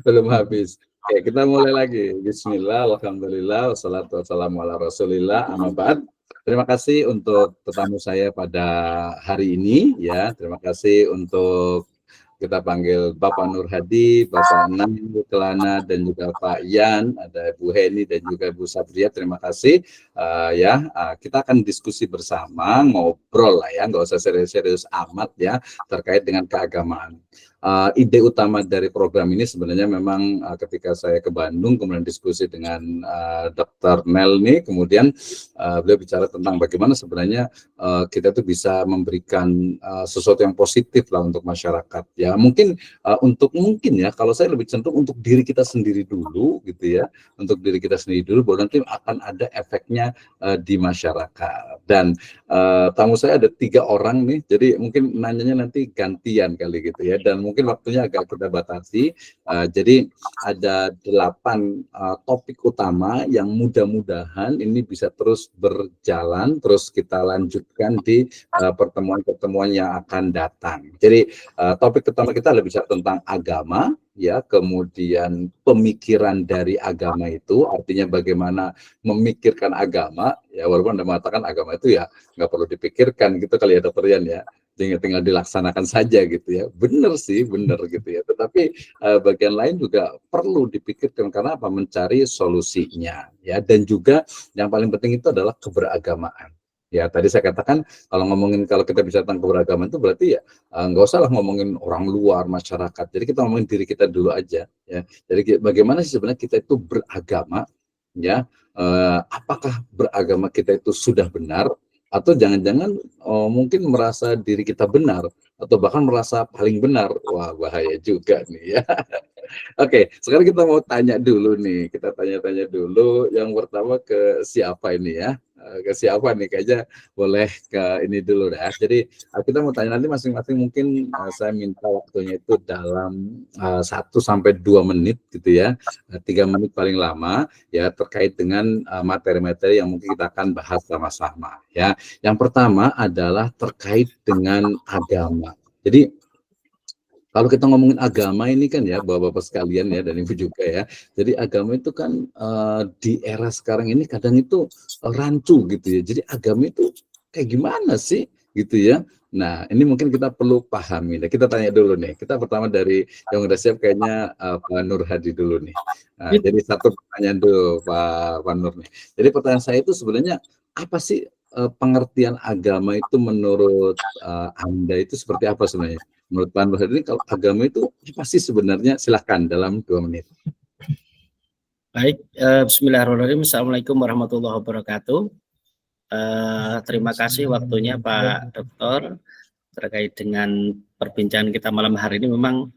belum habis. Oke, kita mulai lagi. Bismillah, alhamdulillah, wassalatu wassalamu ala rasulillah, amma ba'd. Terima kasih untuk tetamu saya pada hari ini ya. Terima kasih untuk kita panggil Bapak Nur Hadi, Bapak Naim Kelana, dan juga Pak Yan, ada Bu Heni dan juga Bu Satria. Terima kasih. Kita akan diskusi bersama, ngobrol lah ya, nggak usah serius-serius amat ya, terkait dengan keagamaan. Ide utama dari program ini sebenarnya memang ketika saya ke Bandung, kemudian diskusi dengan Dr. Mel nih, kemudian beliau bicara tentang bagaimana sebenarnya kita tuh bisa memberikan sesuatu yang positif lah untuk masyarakat ya. Mungkin mungkin ya, kalau saya lebih cenderung untuk diri kita sendiri dulu gitu ya, untuk diri kita sendiri dulu, baru nanti akan ada efeknya di masyarakat. Dan tamu saya ada 3 orang nih, jadi mungkin nanyanya nanti gantian kali gitu ya, dan mungkin waktunya agak kita batasi. Jadi ada 8 topik utama yang mudah-mudahan ini bisa terus berjalan, terus kita lanjutkan di pertemuan-pertemuan yang akan datang. Jadi topik pertama kita lebih bicara tentang agama, ya, kemudian pemikiran dari agama itu, artinya bagaimana memikirkan agama, ya, walaupun Anda mengatakan agama itu ya nggak perlu dipikirkan gitu kali ya Dokter Yan ya, tinggal dilaksanakan saja gitu ya. Benar sih, benar gitu ya. Tetapi bagian lain juga perlu dipikirkan, karena apa? Mencari solusinya ya. Dan juga yang paling penting itu adalah keberagamaan. Ya, tadi saya katakan kalau kita bicara tentang keberagaman itu berarti ya nggak usah lah ngomongin orang luar, masyarakat. Jadi kita ngomongin diri kita dulu aja ya. Jadi bagaimana sih sebenarnya kita itu beragama ya? Apakah beragama kita itu sudah benar, atau jangan-jangan mungkin merasa diri kita benar atau bahkan merasa paling benar. Wah, bahaya juga nih ya. Oke, sekarang kita mau tanya dulu nih. Kita tanya-tanya dulu. Yang pertama ke siapa ini ya? Ke siapa nih? Kayaknya boleh ke ini dulu dah. Jadi kita mau tanya nanti masing-masing, mungkin saya minta waktunya itu dalam 1 sampai 2 menit gitu ya. 3 menit paling lama ya, terkait dengan materi-materi yang mungkin kita akan bahas sama-sama ya. Yang pertama adalah terkait dengan agama. Jadi kalau kita ngomongin agama ini kan ya, bapak-bapak sekalian ya, dan ibu juga ya. Jadi agama itu kan di era sekarang ini kadang itu rancu gitu ya. Jadi agama itu kayak gimana sih gitu ya. Nah, ini mungkin kita perlu pahami. Nah, kita tanya dulu nih. Kita pertama dari yang udah siap kayaknya Pak Nur Hadi dulu nih. Nah, jadi satu pertanyaan dulu Pak Nur nih. Jadi pertanyaan saya itu sebenarnya apa sih pengertian agama itu menurut Anda itu seperti apa sebenarnya? Menurut Pak Nur Hadi, kalau agama itu apa sih sebenarnya? Silahkan dalam 2 menit. Baik, bismillahirrahmanirrahim. Assalamualaikum warahmatullahi wabarakatuh. Terima kasih waktunya Pak Dokter terkait dengan perbincangan kita malam hari ini. Memang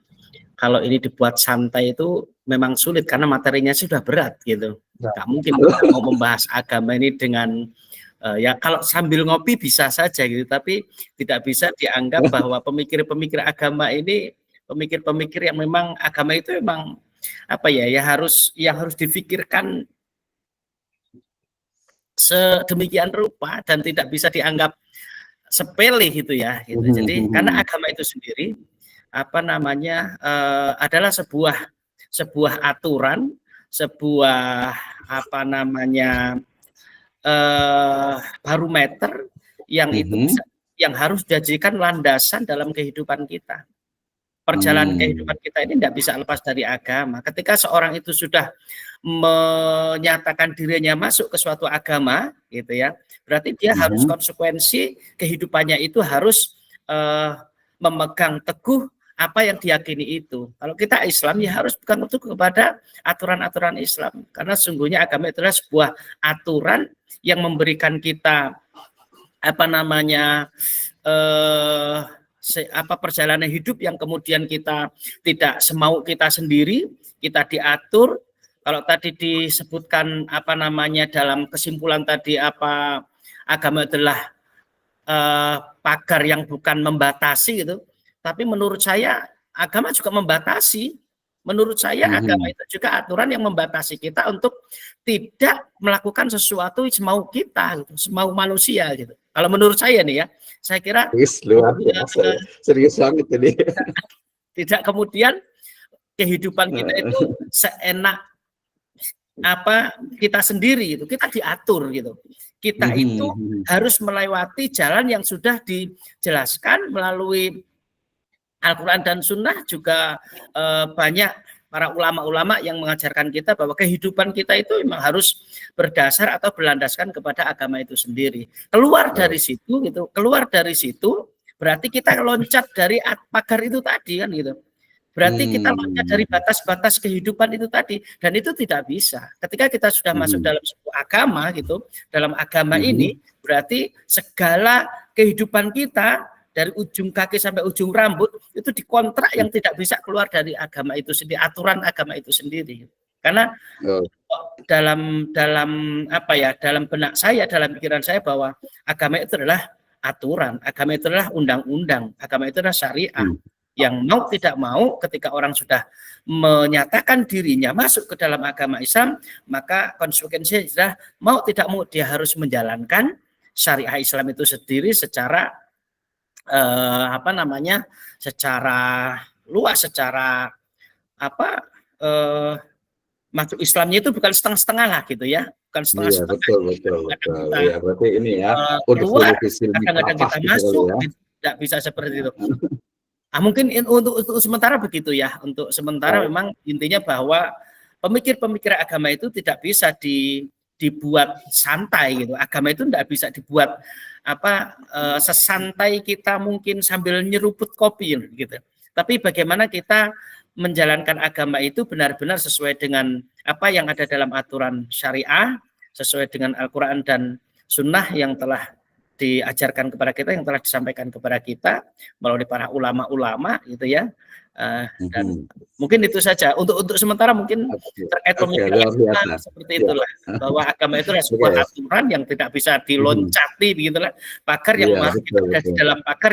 kalau ini dibuat santai itu memang sulit karena materinya sudah berat gitu. Nggak mungkin kita mau membahas agama ini dengan ya kalau sambil ngopi bisa saja gitu, tapi tidak bisa dianggap bahwa pemikir-pemikir agama ini pemikir-pemikir yang memang agama itu memang apa ya, yang harus difikirkan sedemikian rupa dan tidak bisa dianggap sepele gitu ya gitu. Jadi karena agama itu sendiri apa namanya adalah sebuah aturan, sebuah apa namanya barometer yang itu bisa, yang harus dijadikan landasan dalam kehidupan kita. Perjalanan kehidupan kita ini tidak bisa lepas dari agama. Ketika seorang itu sudah menyatakan dirinya masuk ke suatu agama, gitu ya, berarti dia harus konsekuensi kehidupannya itu harus memegang teguh apa yang diyakini itu. Kalau kita Islam ya harus pegang teguh kepada aturan-aturan Islam, karena sungguhnya agama itu adalah sebuah aturan yang memberikan kita apa namanya perjalanan hidup yang kemudian kita tidak semau kita sendiri, kita diatur. Kalau tadi disebutkan apa namanya dalam kesimpulan tadi apa agama adalah pagar yang bukan membatasi gitu, tapi menurut saya agama juga membatasi. Menurut saya agama itu juga aturan yang membatasi kita untuk tidak melakukan sesuatu semau kita, gitu, semau manusia gitu. Kalau menurut saya nih ya, saya kira luar biasa, serius banget ini. Tidak kemudian kehidupan kita itu seenak apa kita sendiri, itu kita diatur gitu. Kita itu harus melewati jalan yang sudah dijelaskan melalui Al-Quran dan Sunnah, juga banyak para ulama-ulama yang mengajarkan kita bahwa kehidupan kita itu memang harus berdasar atau berlandaskan kepada agama itu sendiri. Keluar dari situ gitu, keluar dari situ berarti kita loncat dari pagar itu tadi kan gitu. Berarti kita loncat dari batas-batas kehidupan itu tadi, dan itu tidak bisa. Ketika kita sudah masuk dalam sebuah agama gitu, dalam agama ini berarti segala kehidupan kita dari ujung kaki sampai ujung rambut itu dikontrak yang tidak bisa keluar dari agama itu sendiri, aturan agama itu sendiri. Karena dalam apa ya, dalam benak saya, dalam pikiran saya bahwa agama itu adalah aturan, agama itu adalah undang-undang, agama itu adalah syariah. Yang mau tidak mau ketika orang sudah menyatakan dirinya masuk ke dalam agama Islam, maka konsekuensinya sudah mau tidak mau dia harus menjalankan syariah Islam itu sendiri secara secara luas, secara masuk Islamnya itu bukan setengah-setengah lah gitu ya, bukan setengah-setengah. Betul. Ya, berarti ini ya, keluar, kadang-kadang kita masuk, tidak bisa seperti itu. Mungkin untuk sementara begitu ya. Untuk sementara memang intinya bahwa pemikir-pemikir agama itu tidak bisa dibuat santai gitu. Agama itu tidak bisa dibuat sesantai kita mungkin sambil nyeruput kopi gitu. Tapi bagaimana kita menjalankan agama itu benar-benar sesuai dengan apa yang ada dalam aturan syariah, sesuai dengan Al-Quran dan Sunnah yang telah diajarkan kepada kita, yang telah disampaikan kepada kita melalui para ulama-ulama gitu ya. Dan mungkin itu saja untuk sementara, mungkin terkait pemikiran seperti itulah, bahwa agama itu adalah sebuah aturan yang tidak bisa diloncati begitulah, pagar yang ada di dalam pagar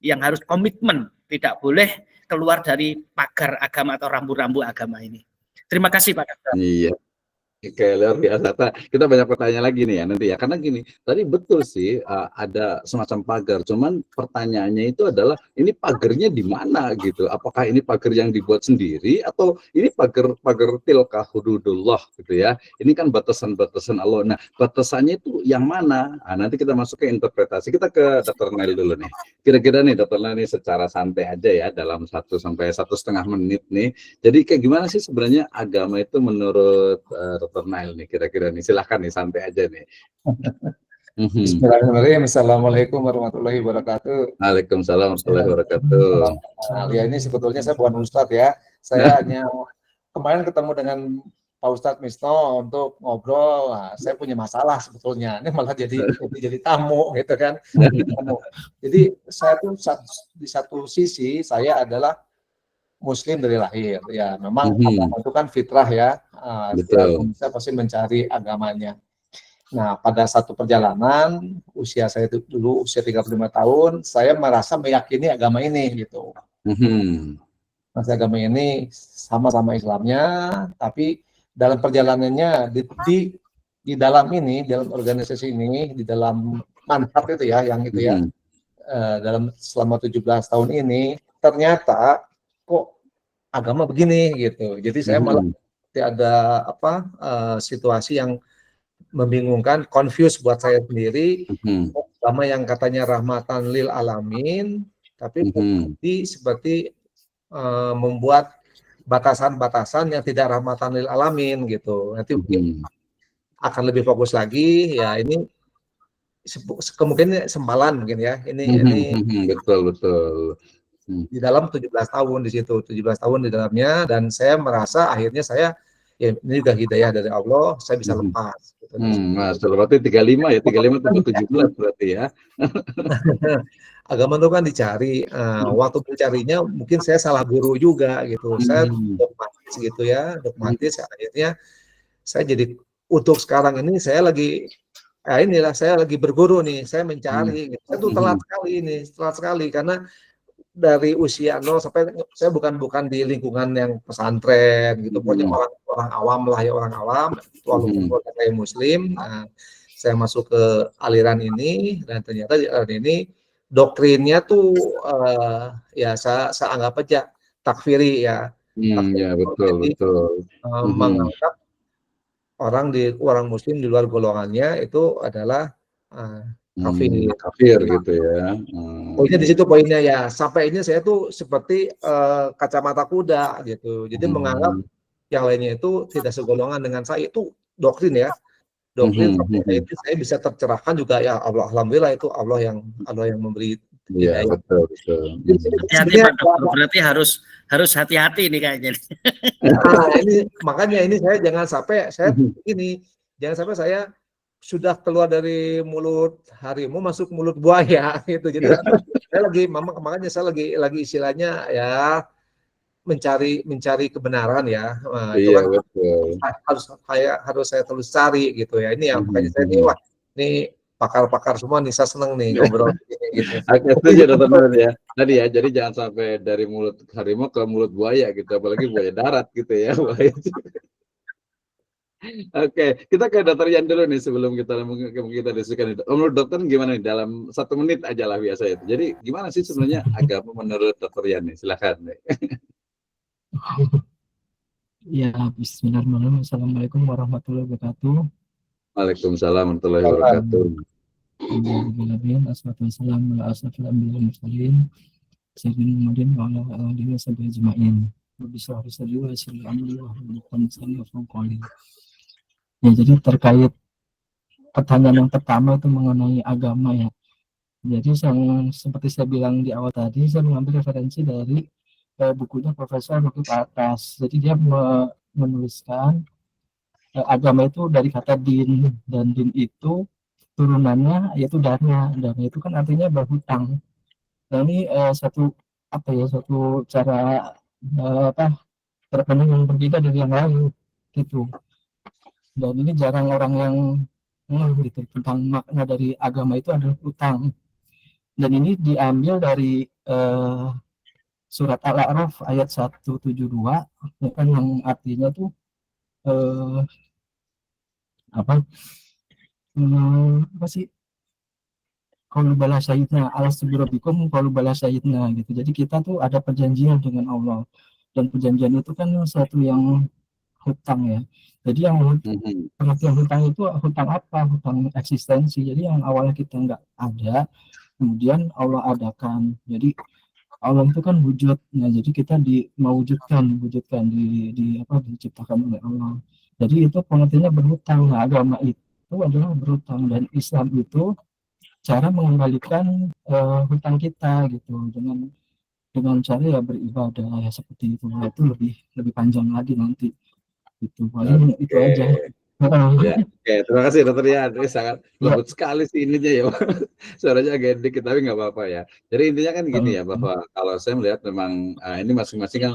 yang harus komitmen, tidak boleh keluar dari pagar agama atau rambu-rambu agama ini. Terima kasih Pak Dokter. Iya. Oke, luar biasa. Kita banyak pertanyaan lagi nih ya nanti ya. Karena gini, tadi betul sih ada semacam pagar. Cuman pertanyaannya itu adalah ini pagarnya di mana gitu? Apakah ini pagar yang dibuat sendiri atau ini pagar tilka hududullah gitu ya? Ini kan batasan-batasan Allah. Nah, batasannya itu yang mana? Nanti kita masuk ke interpretasi. Kita ke Dr. Nail dulu nih. Kira-kira nih Dr. Nail nih secara santai aja ya, dalam 1 sampai 1,5 menit nih. Jadi kayak gimana sih sebenarnya agama itu menurut Dr. Nail nih, kira-kira nih, silahkan nih, santai aja nih. Bismillahirrahmanirrahim. Assalamualaikum warahmatullahi wabarakatuh. Waalaikumsalam warahmatullahi wabarakatuh. Ya, ini sebetulnya saya bukan Ustadz ya, saya hanya kemarin ketemu dengan Pak Ustadz Misno untuk ngobrol. Saya punya masalah sebetulnya, ini malah jadi tamu gitu kan. Jadi saya tuh di satu sisi saya adalah Muslim dari lahir, ya memang agama itu kan fitrah ya, saya pasti mencari agamanya. Nah, pada satu perjalanan usia saya itu dulu usia 35 tahun, saya merasa meyakini agama ini gitu. Masih agama ini sama-sama Islamnya, tapi dalam perjalanannya di dalam ini, dalam organisasi ini, di dalam manhaj itu ya, yang itu ya, dalam selama 17 tahun ini ternyata kok agama begini gitu. Jadi saya malah ada situasi yang membingungkan, confuse buat saya sendiri. Agama yang katanya rahmatan lil alamin, tapi seperti membuat batasan-batasan yang tidak rahmatan lil alamin gitu. Nanti mungkin akan lebih fokus lagi ya, ini kemungkinan sempalan mungkin ya. Ini betul. Di dalam 17 tahun di situ, 17 tahun di dalamnya, dan saya merasa akhirnya saya ya ini juga hidayah dari Allah, saya bisa lepas. Gitu. Mas, berarti 35 ya, 35 tambah 17 berarti ya. Agama itu kan dicari, waktu mencarinya mungkin saya salah guru juga gitu. Saya dogmatis gitu ya, dogmatis, akhirnya saya jadi untuk sekarang ini saya lagi saya lagi berguru nih, saya mencari. Saya tuh telat sekali karena dari usia 0 sampai saya bukan di lingkungan yang pesantren gitu, pokoknya orang awam lah ya, orang awam, walaupun saya Muslim. Saya masuk ke aliran ini dan ternyata di aliran ini doktrinnya tuh ya saya anggap aja takfiri ya. Ya betul Jadi betul. menganggap orang Muslim di luar golongannya itu adalah kafir. Kafir gitu ya. Poinnya di situ poinnya ya. Sampai ini saya tuh seperti kacamata kuda gitu. Jadi menganggap yang lainnya itu tidak segolongan dengan saya, itu doktrin ya. Doktrin sampai ini saya bisa tercerahkan juga ya Allah, alhamdulillah itu Allah yang memberi Iya hidayah. betul betul. Hati-hati Pak Dokter, berarti harus hati-hati nih kayaknya. Nah, ini makanya ini saya jangan sampai jangan sampai saya sudah keluar dari mulut harimau masuk mulut buaya gitu. Jadi saya makanya saya lagi istilahnya ya mencari kebenaran ya. Nah, itu Iya kan betul. harus saya terus cari gitu ya. Ini yang makanya saya wah ini pakar-pakar semua nih, saya seneng nih ngobrol gitu. Oke, setuju Dokter Nur ya. Tadi ya, jadi jangan sampai dari mulut harimau ke mulut buaya gitu, apalagi buaya darat gitu ya. Oke, kita ke Dokter Yan dulu nih sebelum kita diskusikan itu. Menurut dokter gimana nih dalam 1 menit aja lah biasa itu. Jadi gimana sih sebenarnya agama menurut Dokter Yan nih? Silakan nih. Ya, bismillahirrahmanirrahim. Assalamualaikum warahmatullahi wabarakatuh. Waalaikumsalam warahmatullahi wabarakatuh. Alhamdulillah, assalatu wassalamu ala asyrafil anbiya'i wal mursalin sayyidina Muhammadin wa ala alihi wa sahbihi ajma'in. Rabbi shrah li sadri wa yassir li amri wahlul 'uqdatam min lisani yafqahu qawli. Ya, jadi terkait pertanyaan yang pertama itu mengenai agama ya. Jadi seperti saya bilang di awal tadi, saya mengambil referensi dari bukunya Profesor Mukib Atas. Jadi dia menuliskan agama itu dari kata din, dan din itu turunannya yaitu dharma. Dharma itu kan artinya berhutang. Nah ini satu cara terpandang yang berbeda dari yang lain gitu. Dan ini jarang orang yang gitu tentang makna dari agama itu adalah hutang. Dan ini diambil dari surat Al-A'raf ayat 172 kan, yang artinya tuh apa sih, kalau balas syahidna alasubirabikum, kalau balas syahidna gitu. Jadi kita tuh ada perjanjian dengan Allah, dan perjanjian itu kan satu yang hutang ya. Jadi yang pengertian hutang itu hutang apa? Hutang eksistensi. Jadi yang awalnya kita nggak ada, kemudian Allah adakan. Jadi Allah itu kan wujud. Nah, jadi kita mewujudkan diciptakan oleh Allah. Jadi itu pengertiannya berhutang. Nah, agama itu adalah berhutang, dan Islam itu cara mengembalikan hutang kita gitu, dengan cara ya beribadah ya seperti itu. Nah, itu lebih panjang lagi nanti. Itu paling itu aja. Ya, oke, terima kasih Dokter Yan. Ini sangat lembut sekali sih ininya ya. Suaranya agak dikit tapi nggak apa-apa ya. Jadi intinya kan gini ya, bahwa kalau saya melihat memang ini masing-masing kan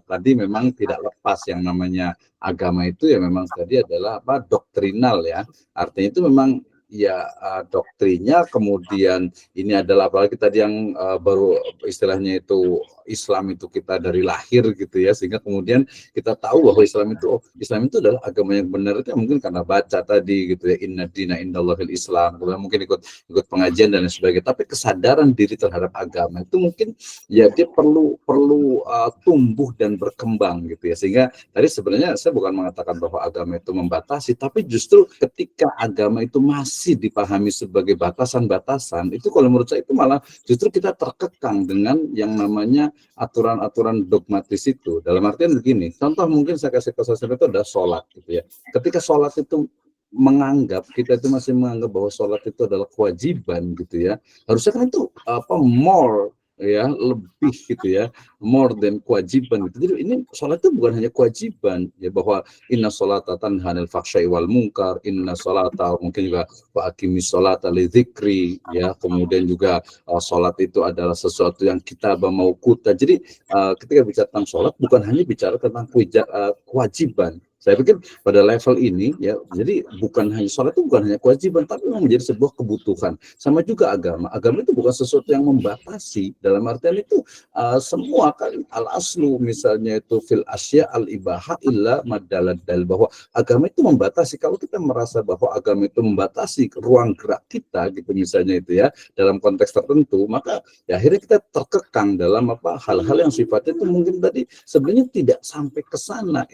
tadi memang tidak lepas yang namanya agama itu ya, memang tadi adalah doktrinal ya. Artinya itu memang ya doktrinnya, kemudian ini adalah apalagi tadi yang baru istilahnya itu Islam itu kita dari lahir gitu ya, sehingga kemudian kita tahu bahwa Islam itu adalah agama yang benar itu mungkin karena baca tadi gitu ya, inna dina indallahil Islam, kemudian mungkin ikut pengajian dan lain sebagainya. Tapi kesadaran diri terhadap agama itu mungkin ya dia perlu tumbuh dan berkembang gitu ya, sehingga tadi sebenarnya saya bukan mengatakan bahwa agama itu membatasi, tapi justru ketika agama itu masih dipahami sebagai batasan-batasan, itu kalau menurut saya itu malah justru kita terkekang dengan yang namanya aturan-aturan dogmatis itu. Dalam artian begini, contoh mungkin saya kasih kesaksian itu adalah sholat gitu ya. Ketika sholat itu kita itu masih menganggap bahwa sholat itu adalah kewajiban gitu ya, harusnya kan itu more ya, lebih gitu ya, more than kewajiban gitu. Jadi ini sholat itu bukan hanya kewajiban ya, bahwa inna sholata tanha 'anil fahsya'i wal munkar, inna sholata, mungkin juga wa aqimis sholata li dzikri ya, kemudian juga sholat itu adalah sesuatu yang kita mauquta. Jadi ketika bicara tentang sholat bukan hanya bicara tentang kewajiban, Saya pikir pada level ini ya, jadi bukan hanya sholat itu bukan hanya kewajiban, tapi memang menjadi sebuah kebutuhan. Sama juga agama. Agama itu bukan sesuatu yang membatasi. Dalam artian itu semua kan al-aslu misalnya itu fil asya al-ibaha illa madalad dal, bahwa agama itu membatasi. Kalau kita merasa bahwa agama itu membatasi ruang gerak kita gitu misalnya itu ya, dalam konteks tertentu, maka ya akhirnya kita terkekang dalam hal-hal yang sifatnya itu mungkin tadi sebenarnya tidak sampai ke sana,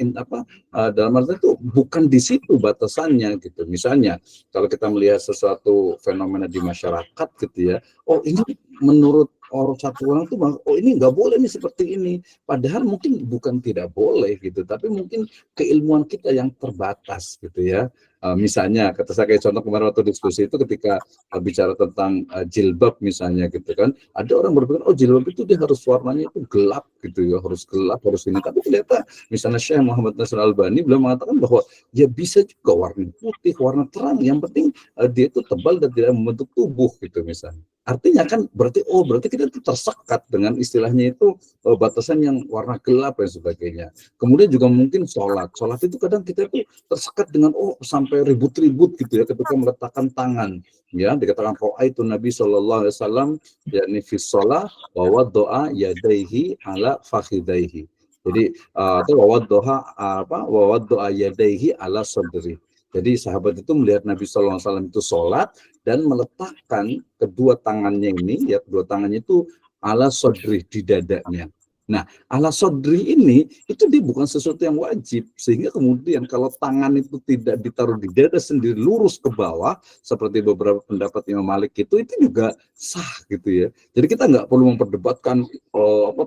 dalam arti itu bukan di situ batasannya gitu. Misalnya kalau kita melihat sesuatu fenomena di masyarakat gitu ya, oh ini menurut satu orang itu, oh ini nggak boleh nih seperti ini, padahal mungkin bukan tidak boleh gitu, tapi mungkin keilmuan kita yang terbatas gitu ya. Misalnya kata saya kayak contoh kemarin waktu diskusi itu ketika bicara tentang jilbab misalnya gitu kan, ada orang berpikir oh jilbab itu dia harus warnanya itu gelap gitu ya, harus gelap, harus ini, tapi ternyata misalnya Syekh Muhammad Nasir Albani beliau mengatakan bahwa ya bisa juga warna putih, warna terang, yang penting dia itu tebal dan tidak membentuk tubuh gitu misalnya. Artinya kan berarti kita itu tersekat dengan istilahnya itu batasan yang warna gelap dan sebagainya. Kemudian juga mungkin sholat itu kadang kita itu tersekat dengan sampai ribut-ribut gitu ya ketika meletakkan tangan, ya dikatakan itu Nabi SAW yakni fi shalah wa doa yadaihi ala fakhidaihi. Jadi atau wa doa yadaihi ala sadri. Jadi sahabat itu melihat Nabi SAW itu sholat dan meletakkan kedua tangannya ini, ya kedua tangannya itu ala sodri, di dadanya. Nah, ala sodri ini itu dia bukan sesuatu yang wajib, sehingga kemudian kalau tangan itu tidak ditaruh di dada sendiri lurus ke bawah seperti beberapa pendapat Imam Malik itu juga sah gitu ya. Jadi kita nggak perlu memperdebatkan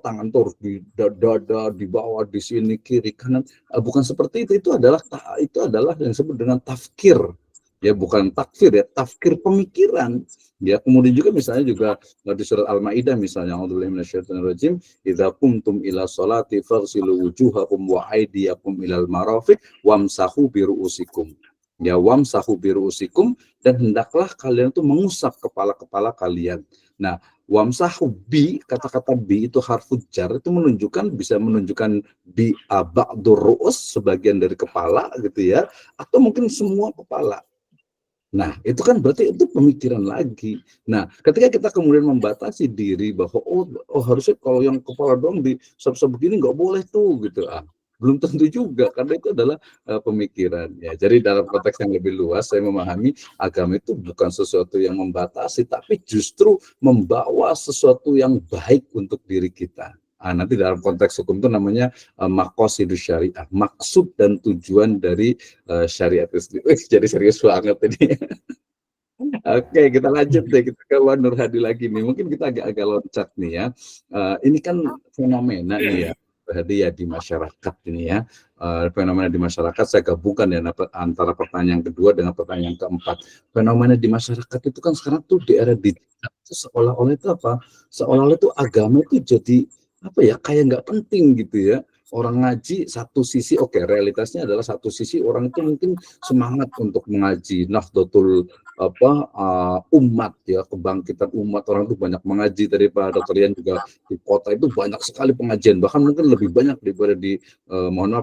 tangan tuh harus di dada, di bawah, di sini, kiri, kanan. Bukan seperti itu. Itu adalah yang disebut dengan tafkir. Ya bukan takfir ya, tafkir pemikiran. Ya kemudian juga misalnya juga di surat Al-Maidah misalnya, a'udzubillahi minasyaitonirrajim, idza qumtum ila sholati faghsilu wujuhakum wa aydiyakum ilal marafiq wamsahu bi ru'usikum. Ya wamsahu bi ru'usikum, dan hendaklah kalian itu mengusap kepala-kepala kalian. Nah, wamsahu bi, kata-kata bi itu harfu jar, itu bisa menunjukkan bi ba'dur ru'us, sebagian dari kepala gitu ya, atau mungkin semua kepala. Nah, itu kan berarti itu pemikiran lagi. Nah, ketika kita kemudian membatasi diri bahwa harusnya kalau yang kepala doang di begini nggak boleh tuh gitu. Belum tentu juga, karena itu adalah pemikiran. Ya, jadi dalam konteks yang lebih luas saya memahami agama itu bukan sesuatu yang membatasi, tapi justru membawa sesuatu yang baik untuk diri kita. Nanti dalam konteks hukum itu namanya maqasidus syariah, maksud dan tujuan dari syariat itu. Jadi serius banget ini. Oke, kita lanjut deh, kita ke Nur Hadi lagi nih. Mungkin kita agak loncat nih ya. Ini kan fenomena nih ya, Hadi ya, di masyarakat ini ya. Fenomena di masyarakat saya gabungkan ya antara pertanyaan kedua dengan pertanyaan keempat. Fenomena di masyarakat itu kan sekarang tuh di era digital itu seolah-olah itu seolah-olah itu agama itu jadi kayak nggak penting gitu ya. Orang ngaji satu sisi realitasnya adalah satu sisi orang itu mungkin semangat untuk mengaji, nahdlatul umat ya, kebangkitan umat, orang itu banyak mengaji. Tadi Pak Dr. Yan juga di kota itu banyak sekali pengajian, bahkan mungkin lebih banyak daripada di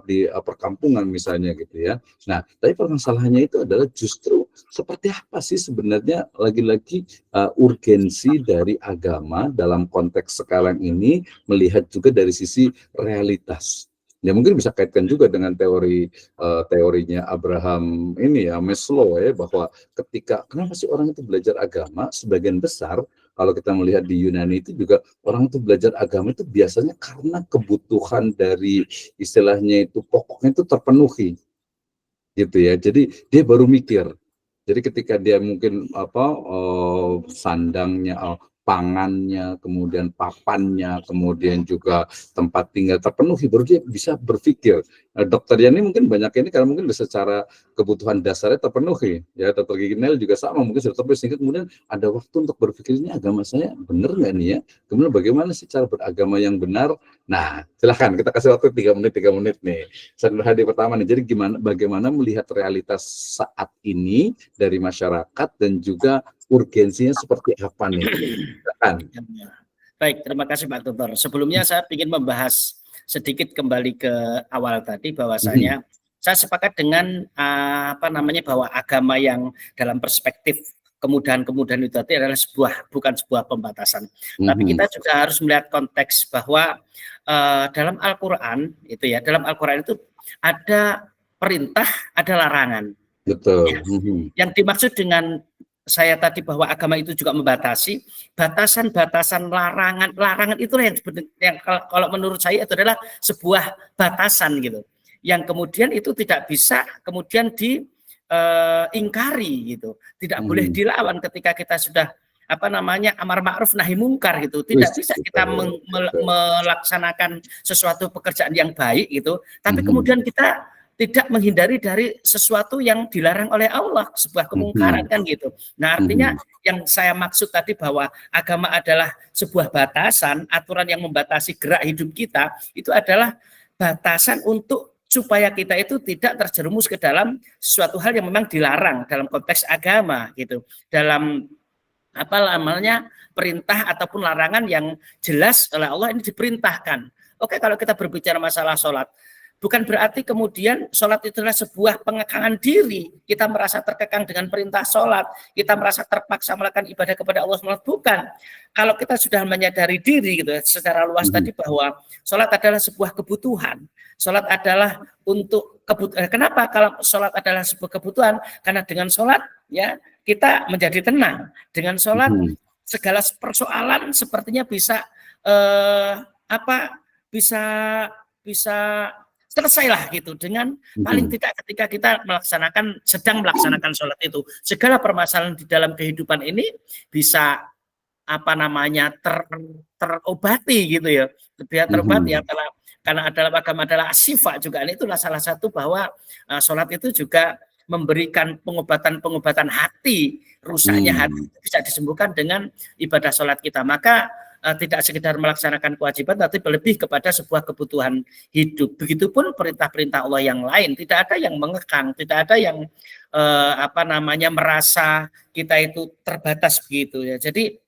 di perkampungan misalnya gitu ya. Nah, tapi permasalahannya itu adalah justru seperti apa sih sebenarnya lagi-lagi urgensi dari agama dalam konteks sekarang ini, melihat juga dari sisi realitas. Ya mungkin bisa kaitkan juga dengan teorinya Abraham ini ya, Maslow ya, bahwa kenapa sih orang itu belajar agama, sebagian besar kalau kita melihat di Yunani itu juga orang itu belajar agama itu biasanya karena kebutuhan dari istilahnya itu pokoknya itu terpenuhi gitu ya. Jadi dia baru mikir. Jadi ketika dia mungkin sandangnya, pangannya, kemudian papannya, kemudian juga tempat tinggal terpenuhi, baru dia bisa berpikir. Dokter Yani mungkin banyak ini karena mungkin secara kebutuhan dasarnya terpenuhi. Ya, Dokter Giginel juga sama, mungkin sudah terpenuhi, sehingga kemudian ada waktu untuk berpikir, ini agama saya benar nggak nih ya? Kemudian bagaimana sih cara beragama yang benar? Nah, silahkan kita kasih waktu 3 menit nih. Saya hadir pertama nih. Jadi bagaimana melihat realitas saat ini dari masyarakat dan juga urgensinya seperti apa nih? Baik, terima kasih Pak Tutor. Sebelumnya saya ingin membahas sedikit kembali ke awal tadi, bahwasanya saya sepakat dengan bahwa agama yang dalam perspektif kemudahan-kemudahan itu tadi adalah bukan sebuah pembatasan. Tapi kita juga harus melihat konteks bahwa dalam Al-Qur'an dalam Al-Qur'an itu ada perintah, ada larangan. Betul. Ya. Yang dimaksud dengan saya tadi bahwa agama itu juga membatasi batasan-batasan larangan itulah yang kalau menurut saya itu adalah sebuah batasan gitu, yang kemudian itu tidak bisa kemudian diingkari gitu, tidak boleh dilawan ketika kita sudah amar ma'ruf nahi mungkar gitu, tidak bisa kita melaksanakan sesuatu pekerjaan yang baik gitu, tapi kemudian kita tidak menghindari dari sesuatu yang dilarang oleh Allah, sebuah kemungkaran kan gitu. Nah, artinya yang saya maksud tadi bahwa agama adalah sebuah batasan, aturan yang membatasi gerak hidup kita, itu adalah batasan untuk supaya kita itu tidak terjerumus ke dalam suatu hal yang memang dilarang dalam konteks agama gitu. Dalam perintah ataupun larangan yang jelas oleh Allah ini diperintahkan. Oke, kalau kita berbicara masalah sholat, bukan berarti kemudian sholat itu adalah sebuah pengekangan diri. Kita merasa terkekang dengan perintah sholat. Kita merasa terpaksa melakukan ibadah kepada Allah SWT. Bukan. Kalau kita sudah menyadari diri gitu secara luas tadi bahwa sholat adalah sebuah kebutuhan. Sholat adalah untuk kebutuhan. Kenapa kalau sholat adalah sebuah kebutuhan? Karena dengan sholat ya kita menjadi tenang. Dengan sholat segala persoalan sepertinya bisa selesailah gitu, dengan paling tidak ketika kita sedang melaksanakan sholat itu, segala permasalahan di dalam kehidupan ini bisa terobati gitu ya, terobati ya, karena dalam agama adalah sifat juga. Ini itulah salah satu bahwa sholat itu juga memberikan pengobatan hati, rusaknya hati bisa disembuhkan dengan ibadah sholat kita. Maka tidak sekedar melaksanakan kewajiban, tapi lebih kepada sebuah kebutuhan hidup. Begitupun perintah-perintah Allah yang lain, tidak ada yang mengekang, tidak ada yang merasa kita itu terbatas begitu ya. Jadi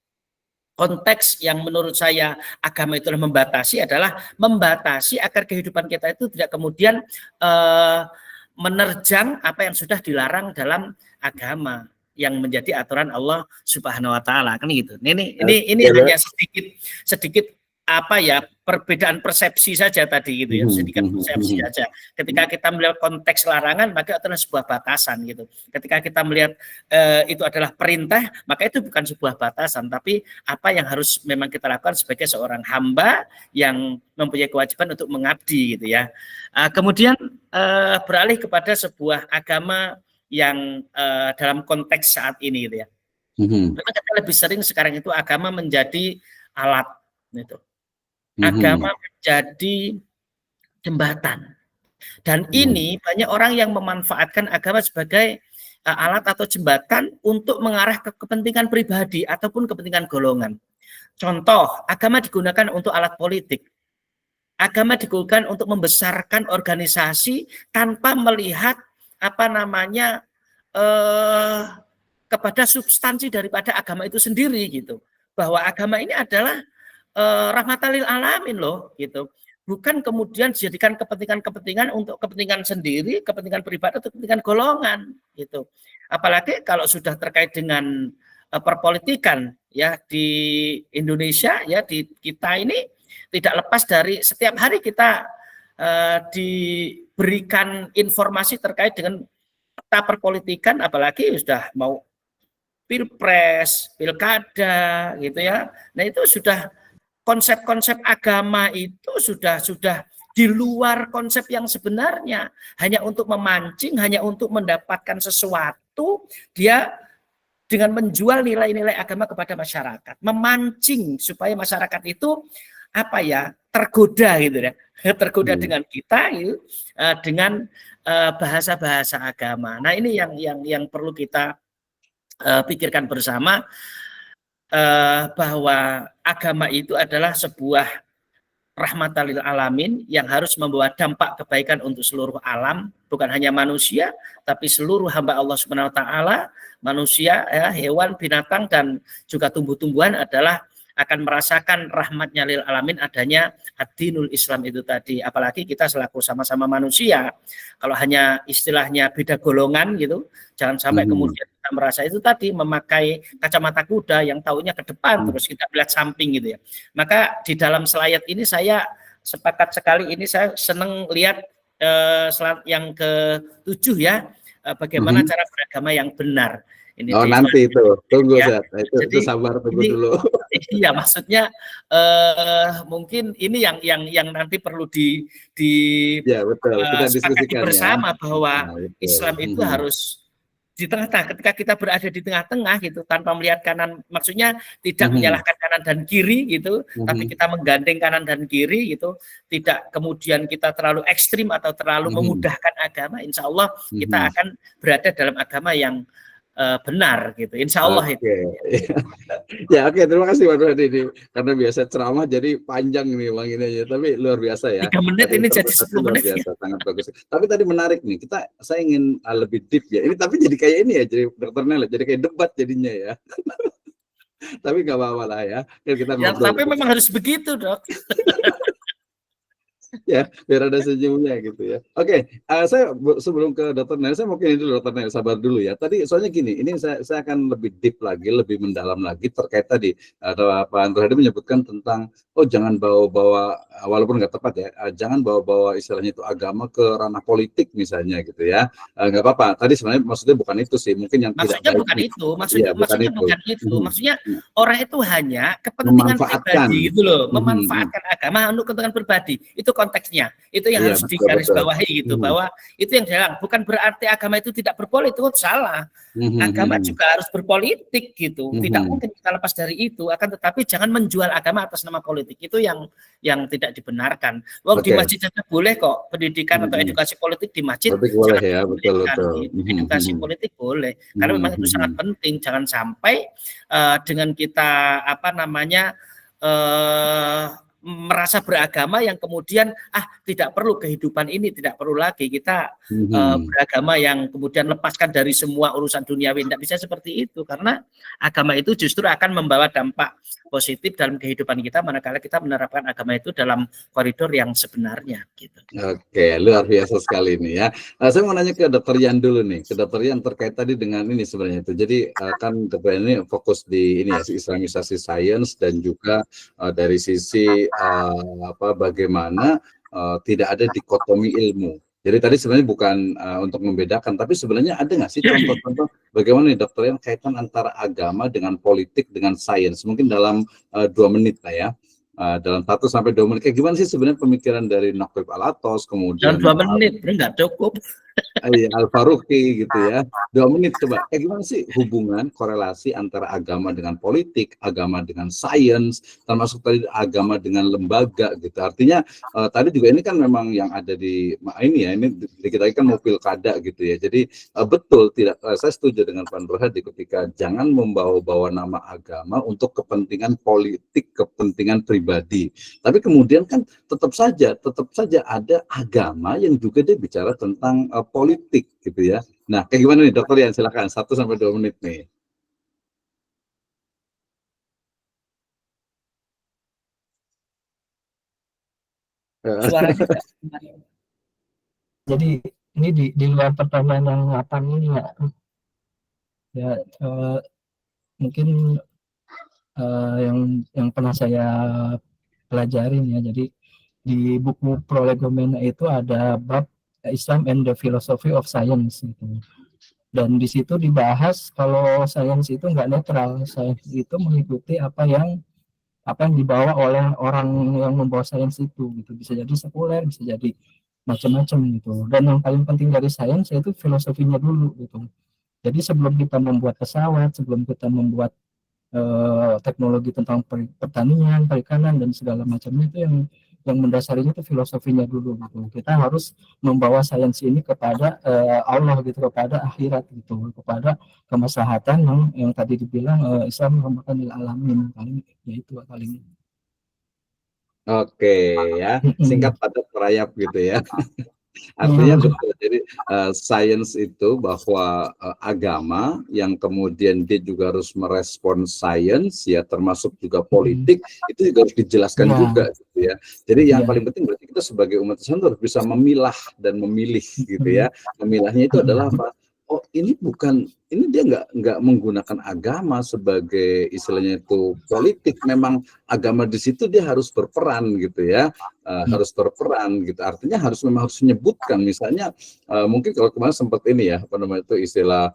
konteks yang menurut saya agama itu membatasi adalah membatasi agar kehidupan kita itu tidak kemudian menerjang apa yang sudah dilarang dalam agama, yang menjadi aturan Allah Subhanahu wa taala kan gitu. Ini hanya sedikit perbedaan persepsi saja tadi gitu ya, sedikit persepsi saja. Ketika kita melihat konteks larangan, maka itu adalah sebuah batasan gitu. Ketika kita melihat itu adalah perintah, maka itu bukan sebuah batasan, tapi apa yang harus memang kita lakukan sebagai seorang hamba yang mempunyai kewajiban untuk mengabdi gitu ya. Kemudian beralih kepada sebuah agama yang dalam konteks saat ini gitu ya. Memang kita lebih sering sekarang itu agama menjadi alat gitu. Agama menjadi jembatan. Dan ini banyak orang yang memanfaatkan agama sebagai alat atau jembatan untuk mengarah ke kepentingan pribadi ataupun kepentingan golongan. Contoh, agama digunakan untuk alat politik. Agama digunakan untuk membesarkan organisasi tanpa melihat kepada substansi daripada agama itu sendiri gitu, bahwa agama ini adalah rahmatan lil alamin loh gitu, bukan kemudian dijadikan kepentingan untuk kepentingan sendiri, kepentingan pribadi atau kepentingan golongan gitu. Apalagi kalau sudah terkait dengan perpolitikan ya di Indonesia ya, di kita ini tidak lepas dari setiap hari kita diberikan informasi terkait dengan peta perpolitikan, apalagi sudah mau pilpres, pilkada gitu ya. Nah itu sudah konsep-konsep agama itu sudah di luar konsep yang sebenarnya, hanya untuk memancing, hanya untuk mendapatkan sesuatu, dia dengan menjual nilai-nilai agama kepada masyarakat, memancing supaya masyarakat itu tergoda gitu ya, tergoda dengan kita gitu, dengan bahasa-bahasa agama. Nah ini yang perlu kita pikirkan bersama, bahwa agama itu adalah sebuah rahmatan lil alamin yang harus membawa dampak kebaikan untuk seluruh alam, bukan hanya manusia tapi seluruh hamba Allah Subhanahu wa taala. Manusia ya, hewan, binatang dan juga tumbuh-tumbuhan adalah akan merasakan rahmatnya lil alamin adanya ad-dinul Islam itu tadi. Apalagi kita selaku sama-sama manusia, kalau hanya istilahnya beda golongan gitu, jangan sampai kemudian kita merasa itu tadi memakai kacamata kuda yang taunya ke depan terus kita lihat samping gitu ya. Maka di dalam slide ini saya sepakat sekali, ini saya senang lihat slide yang ke-7 ya, bagaimana cara beragama yang benar. Ini nanti itu tunggu ya. itu sabar tunggu dulu. Iya, maksudnya mungkin ini yang nanti perlu ya, betul. Kita sepakati bersama ya. bahwa Islam itu harus di tengah-tengah. Ketika kita berada di tengah-tengah gitu, tanpa melihat kanan, maksudnya tidak menyalahkan kanan dan kiri gitu, tapi kita menggandeng kanan dan kiri gitu, tidak kemudian kita terlalu ekstrim atau terlalu memudahkan agama. Insya Allah kita akan berada dalam agama yang benar gitu, insya Allah itu. Ya, oke, terima kasih Pak Rohadi ini, karena biasa ceramah jadi panjang nih Bang ini aja, tapi luar biasa ya. 3 menit ini jadi 10 menit biasa, sangat bagus. Tapi tadi menarik nih, saya ingin lebih deep ya. Ini tapi jadi kayak ini ya, jadi Dr. Nel, jadi kayak debat jadinya ya. Tapi nggak apa-apa lah ya. Kita ya, tapi memang harus begitu, Dok. Ya, biar ada senyumnya gitu ya. Oke, saya sebelum ke Dr. Nel, saya mungkin dulu Dr. Nel, sabar dulu ya. Tadi soalnya gini, ini saya akan lebih deep lagi, lebih mendalam lagi terkait tadi ada Pak Andro Hadi menyebutkan tentang jangan bawa-bawa, walaupun nggak tepat ya, jangan bawa-bawa istilahnya itu agama ke ranah politik misalnya gitu ya. Nggak apa-apa. Tadi sebenarnya maksudnya bukan itu sih, mungkin yang maksudnya bukan itu, maksudnya bukan itu. Maksudnya orang itu hanya kepentingan pribadi gitu loh, memanfaatkan agama untuk kepentingan pribadi. Itu konteksnya, itu yang harus digarisbawahi gitu, bahwa itu yang bilang bukan berarti agama itu tidak berpolitik, itu salah. Agama juga harus berpolitik gitu, tidak mungkin kita lepas dari itu. Akan tetapi jangan menjual agama atas nama politik, itu yang tidak dibenarkan. Di masjid saja boleh kok pendidikan atau edukasi politik di masjid. Boleh ya, betul. Edukasi politik boleh, karena memang itu sangat penting. Jangan sampai dengan kita merasa beragama yang kemudian tidak perlu kehidupan ini, tidak perlu lagi kita beragama yang kemudian lepaskan dari semua urusan duniawi. Tidak bisa seperti itu, karena agama itu justru akan membawa dampak positif dalam kehidupan kita manakala kita menerapkan agama itu dalam koridor yang sebenarnya gitu. Oke, luar biasa sekali ini ya. Saya mau nanya ke Dr. Yan dulu nih, ke Dr. Yan terkait tadi dengan ini sebenarnya itu. Jadi kan Dr. Yan ini fokus di ini ya, islamisasi sains dan juga dari sisi bagaimana tidak ada dikotomi ilmu. Jadi tadi sebenarnya bukan untuk membedakan, tapi sebenarnya ada nggak sih contoh-contoh bagaimana nih Dokter yang kaitan antara agama dengan politik dengan sains? Mungkin dalam 2 menit lah ya. Dalam 1 sampai 2 menit. Kayak gimana sih sebenarnya pemikiran dari Naqib Al-Athos, kemudian dalam 2 menit, nggak cukup. Al-Faruqi gitu ya. 2 menit coba. Kayak gimana sih hubungan korelasi antara agama dengan politik, agama dengan sains, termasuk tadi agama dengan lembaga gitu. Artinya tadi juga ini kan memang yang ada di ini ya, ini kita kan mau pilkada gitu ya. Jadi betul tidak, saya setuju dengan Pak Andro Hadi ketika jangan membawa-bawa nama agama untuk kepentingan politik, kepentingan pribadi. Tapi kemudian kan tetap saja ada agama yang juga dia bicara tentang politik gitu ya. Nah, kayak gimana nih Dokter Yan, silakan 1 sampai 2 menit nih. Jadi ini di luar pertanyaan yang 8 ini ya mungkin yang pernah saya pelajarin ya. Jadi di buku Prolegomena itu ada bab Islam and the Philosophy of Science gitu. Dan di situ dibahas kalau sains itu nggak netral, sains itu mengikuti apa yang dibawa oleh orang yang membawa sains itu gitu. Bisa jadi sekuler, bisa jadi macam-macam gitu. Dan yang paling penting dari sains yaitu filosofinya dulu gitu. Jadi sebelum kita membuat pesawat, sebelum kita membuat teknologi tentang pertanian, perikanan dan segala macamnya itu yang mendasarinya itu filosofinya dulu gitu. Kita harus membawa sains ini kepada Allah gitu, kepada akhirat gitu, kepada kemaslahatan yang tadi dibilang Islam merupakan lil alamin, paling yaitu paling. Oke ya, singkat padat merayap gitu ya. Artinya betul. Jadi sains itu bahwa agama yang kemudian dia juga harus merespon sains ya, termasuk juga politik, itu juga harus dijelaskan juga gitu ya. Jadi yang paling penting berarti kita sebagai umat Islam harus bisa memilah dan memilih gitu ya. Memilahnya itu adalah apa? Oh ini bukan, ini dia nggak menggunakan agama sebagai istilahnya itu politik. Memang agama di situ dia harus berperan gitu ya, harus berperan gitu. Artinya memang harus menyebutkan, misalnya mungkin kalau kemarin sempat ini ya, apa namanya itu istilah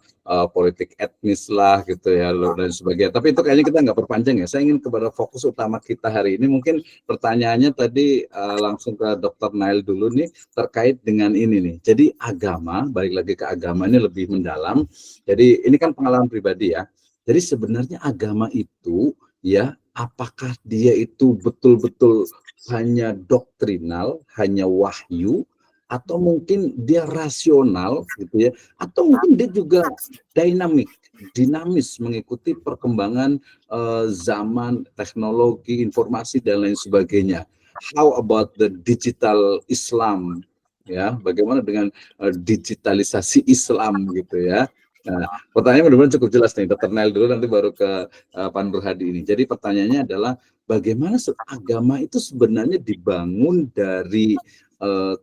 politik etnis lah gitu ya dan sebagainya. Tapi itu kayaknya kita nggak perpanjang ya. Saya ingin kepada fokus utama kita hari ini. Mungkin pertanyaannya tadi langsung ke Dr. Nail dulu nih terkait dengan ini nih. Jadi agama, balik lagi ke agama ini lebih mendalam. Jadi ini kan pengalaman pribadi ya. Jadi sebenarnya agama itu ya, apakah dia itu betul-betul hanya doktrinal, hanya wahyu, atau mungkin dia rasional gitu ya, atau mungkin dia juga dinamis mengikuti perkembangan zaman, teknologi, informasi dan lain sebagainya. How about the digital Islam ya? Bagaimana dengan digitalisasi Islam gitu ya? Nah, pertanyaannya benar-benar cukup jelas nih, Dr. Nail dulu nanti baru ke Pak Nur Hadi ini. Jadi pertanyaannya adalah bagaimana agama itu sebenarnya dibangun dari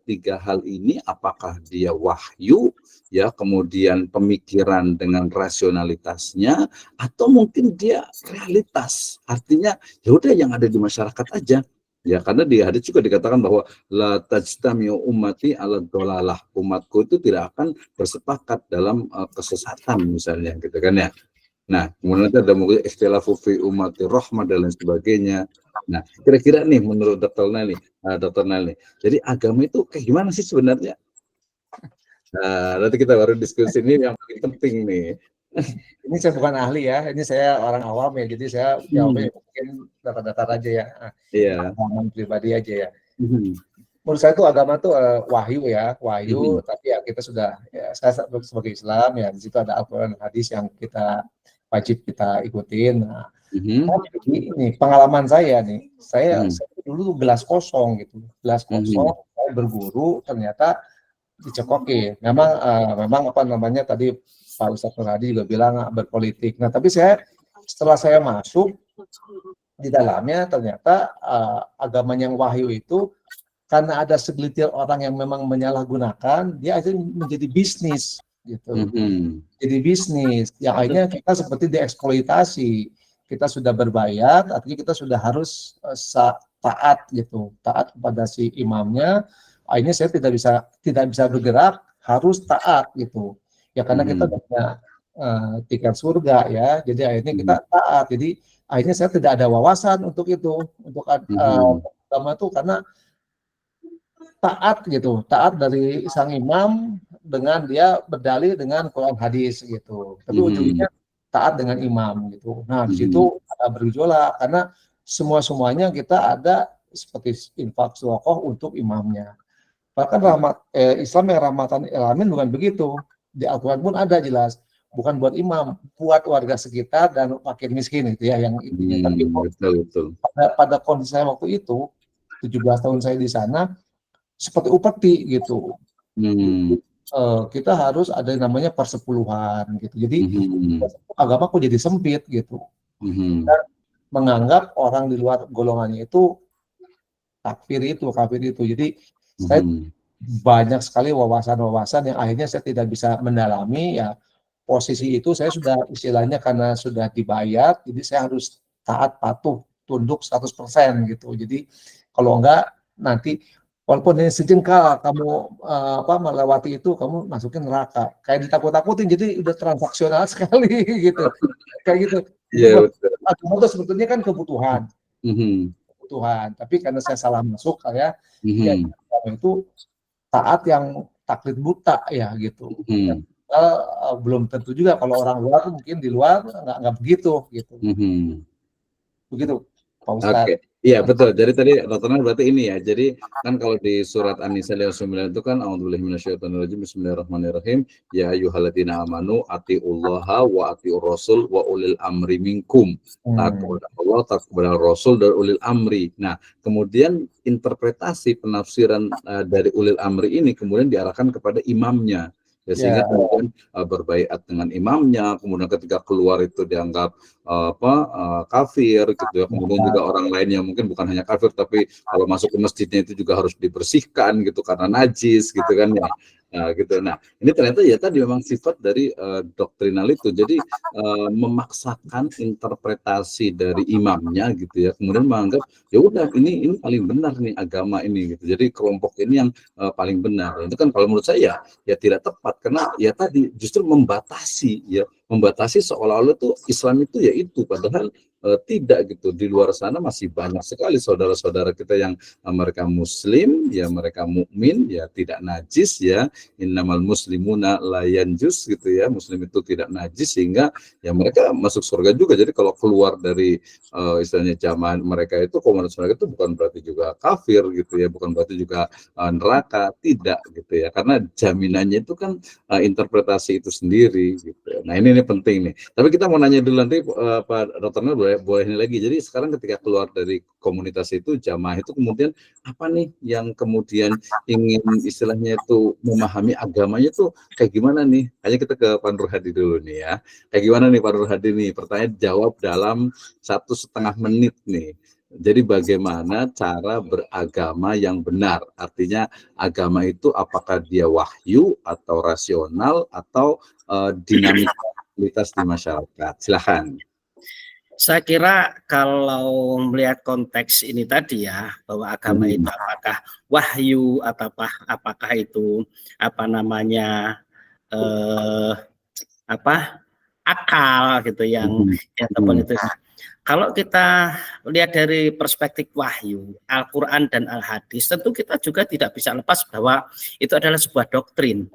tiga hal ini, apakah dia wahyu ya, kemudian pemikiran dengan rasionalitasnya, atau mungkin dia realitas, artinya ya udah yang ada di masyarakat aja ya, karena di hadits juga dikatakan bahwa la tajtami'u ummati ala dhalalah, umatku itu tidak akan bersepakat dalam kesesatan misalnya gitu kan ya. Nah, kemudian nanti ada mungkin ikhtilafu fi ummati rahmah dan lain sebagainya. Nah, kira-kira nih menurut Dr. Nail nih, jadi agama itu kayak gimana sih sebenarnya? Nah, nanti kita baru diskusi ini yang paling penting nih. Ini saya bukan ahli ya, ini saya orang awam ya, jadi saya jawabnya mungkin datar-datar aja ya, Iya. pengalaman pribadi aja ya. Menurut saya itu agama itu wahyu ya, wahyu, tapi ya kita sudah, ya saya sebagai Islam ya, di situ ada Al-Quran dan hadis yang kita wajib kita ikutin. Nah, tapi ini pengalaman saya nih, saya dulu gelas kosong gitu, gelas kosong, saya berguru ternyata dicekokin. Memang apa namanya tadi Pak Ustadz Nur Hadi juga bilang berpolitik. Nah, tapi setelah saya masuk di dalamnya ternyata agama yang wahyu itu karena ada segelintir orang yang memang menyalahgunakan, dia akhirnya menjadi bisnis gitu. Jadi bisnis, yang akhirnya kita seperti dieksploitasi. Kita sudah berbayar, artinya kita sudah harus taat gitu, taat kepada si imamnya. Akhirnya saya tidak bisa bergerak, harus taat gitu. Ya karena kita punya tiket surga ya, jadi akhirnya kita taat. Jadi akhirnya saya tidak ada wawasan untuk itu, untuk agama itu karena taat gitu, taat dari sang imam dengan dia berdalil dengan Quran hadis gitu. Tapi ujungnya taat dengan imam gitu. Nah di situ ada bergejolak karena semuanya kita ada seperti infak sedekah untuk imamnya. Bahkan Islam yang rahmatan lil alamin bukan begitu. Di Al-Quran pun ada jelas, bukan buat imam, buat warga sekitar dan fakir miskin itu ya yang intinya. Tapi betul. Pada kondisi saya waktu itu 17 tahun saya di sana seperti upeti gitu. Kita harus ada yang namanya persepuluhan gitu. Jadi agama kok jadi sempit gitu. Dan menganggap orang di luar golongannya itu kafir itu. Jadi saya banyak sekali wawasan-wawasan yang akhirnya saya tidak bisa mendalami ya. Posisi itu saya sudah istilahnya karena sudah dibayar, jadi saya harus taat, patuh, tunduk 100% gitu. Jadi kalau enggak nanti walaupun ini sejengkal kamu melewati itu, kamu masukin neraka. Kayak ditakut-takutin, jadi udah transaksional sekali gitu. Kayak gitu. Iya, Agama itu sebetulnya kan kebutuhan. Tapi karena saya salah masuk ya itu taat yang taklid buta ya gitu. Belum tentu juga kalau orang luar mungkin di luar nggak begitu gitu. Begitu Pak Ustadz. Iya betul. Jadi tadi dokternya berarti ini ya. Jadi kan kalau di surat An-Nisa 9 itu kan a'udzubillahi minasyaitonirrajim bismillahirrahmanirrahim ya ayyuhalladzina amanu atiullaha wa atiur rasul wa ulil amri minkum. Taat kepada Allah, taat kepada Rasul dan ulil amri. Nah, kemudian interpretasi penafsiran dari ulil amri ini kemudian diarahkan kepada imamnya. Ya, sehingga kemudian berbaiat dengan imamnya, kemudian ketika keluar itu dianggap kafir gitu ya. Kemudian juga orang lain yang mungkin bukan hanya kafir tapi kalau masuk ke masjidnya itu juga harus dibersihkan gitu karena najis gitu kan ya. Nah, gitu. Nah, ini ternyata ya tadi memang sifat dari doktrinal itu. Jadi memaksakan interpretasi dari imamnya gitu ya. Kemudian menganggap ya udah ini paling benar nih agama ini gitu. Jadi kelompok ini yang paling benar. Itu kan kalau menurut saya ya tidak tepat karena ya tadi justru membatasi seolah-olah tuh Islam itu ya itu padahal tidak gitu. Di luar sana masih banyak sekali saudara-saudara kita yang mereka muslim ya, mereka mukmin ya, tidak najis ya, innamal muslimuna la yanjus gitu ya, muslim itu tidak najis sehingga ya mereka masuk surga juga. Jadi kalau keluar dari istilahnya zaman mereka itu, komunitas mereka itu bukan berarti juga kafir gitu ya, bukan berarti juga neraka, tidak gitu ya, karena jaminannya itu kan interpretasi itu sendiri gitu. Nah ini penting nih. Tapi kita mau nanya dulu nanti Pak Dokternya boleh ini lagi. Jadi sekarang ketika keluar dari komunitas itu jamaah itu kemudian apa nih yang kemudian ingin istilahnya itu memahami agamanya tuh kayak gimana nih? Hanya kita ke Pak Nur Hadi dulu nih ya. Kayak gimana nih Pak Nur Hadi nih? Pertanyaan jawab dalam 1,5 menit nih. Jadi bagaimana cara beragama yang benar? Artinya agama itu apakah dia wahyu atau rasional atau dinamikalitas di masyarakat? Silakan. Saya kira kalau melihat konteks ini tadi ya, bahwa agama itu apakah wahyu atau apakah itu akal gitu yang teman itu. Kalau kita lihat dari perspektif wahyu, Al-Quran dan Al-Hadis, tentu kita juga tidak bisa lepas bahwa itu adalah sebuah doktrin.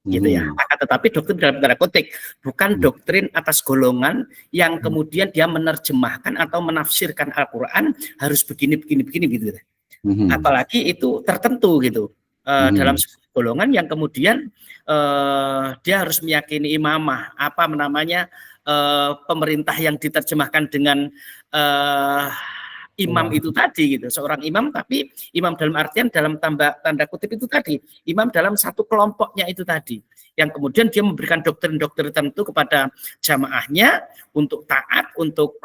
Gitu ya. Tetapi doktrin dalam tanda kutip, bukan doktrin atas golongan yang kemudian dia menerjemahkan atau menafsirkan Al-Quran harus begini gitu. Apalagi itu tertentu gitu dalam sebuah golongan yang kemudian dia harus meyakini imamah, pemerintah yang diterjemahkan dengan imam itu tadi gitu, seorang imam, tapi imam dalam artian dalam tanda kutip itu tadi, imam dalam satu kelompoknya itu tadi, yang kemudian dia memberikan doktrin-doktrin tertentu kepada jamaahnya untuk taat, untuk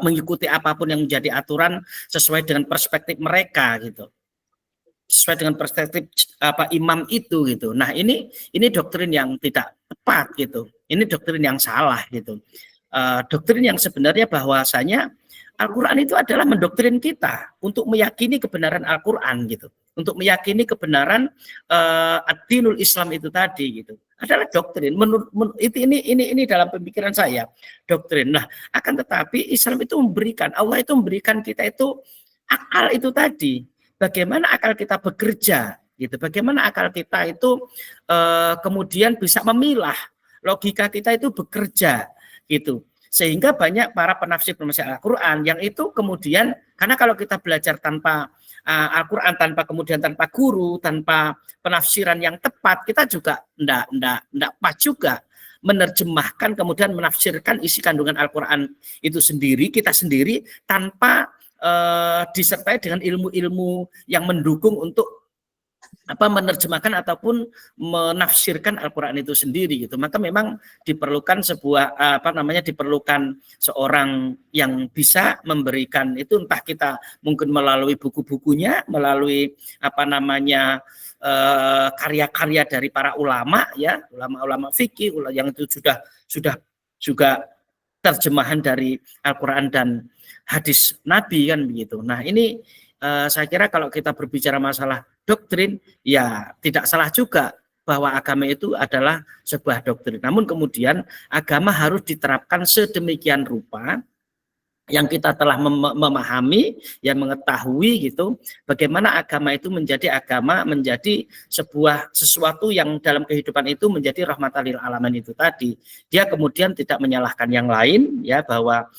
mengikuti apapun yang menjadi aturan sesuai dengan perspektif mereka gitu, sesuai dengan perspektif imam itu gitu. Nah ini doktrin yang tidak tepat gitu, ini doktrin yang salah gitu. Doktrin yang sebenarnya bahwasanya Al-Quran itu adalah mendoktrin kita untuk meyakini kebenaran Al-Quran gitu, untuk meyakini kebenaran ad-dinul Islam itu tadi gitu, adalah doktrin. Ini dalam pemikiran saya doktrin. Nah, akan tetapi Islam itu Allah itu memberikan kita itu akal itu tadi. Bagaimana akal kita bekerja gitu, bagaimana akal kita itu kemudian bisa memilah, logika kita itu bekerja gitu, sehingga banyak para penafsir Al-Quran yang itu kemudian, karena kalau kita belajar tanpa Al-Quran, tanpa guru, tanpa penafsiran yang tepat, kita juga enggak pas juga menerjemahkan kemudian menafsirkan isi kandungan Al-Quran itu sendiri, kita sendiri, tanpa disertai dengan ilmu-ilmu yang mendukung untuk menerjemahkan ataupun menafsirkan Al-Quran itu sendiri gitu. Maka memang diperlukan diperlukan seorang yang bisa memberikan itu, entah kita mungkin melalui buku-bukunya, melalui karya-karya dari para ulama ya, ulama-ulama fikih yang itu sudah juga terjemahan dari Al-Quran dan hadis Nabi kan begitu. Nah ini saya kira kalau kita berbicara masalah doktrin, ya tidak salah juga bahwa agama itu adalah sebuah doktrin. Namun kemudian agama harus diterapkan sedemikian rupa yang kita telah memahami, yang mengetahui gitu, bagaimana agama itu menjadi agama, menjadi sesuatu yang dalam kehidupan itu menjadi rahmatan lil alamin itu tadi. Dia kemudian tidak menyalahkan yang lain, ya, bahwa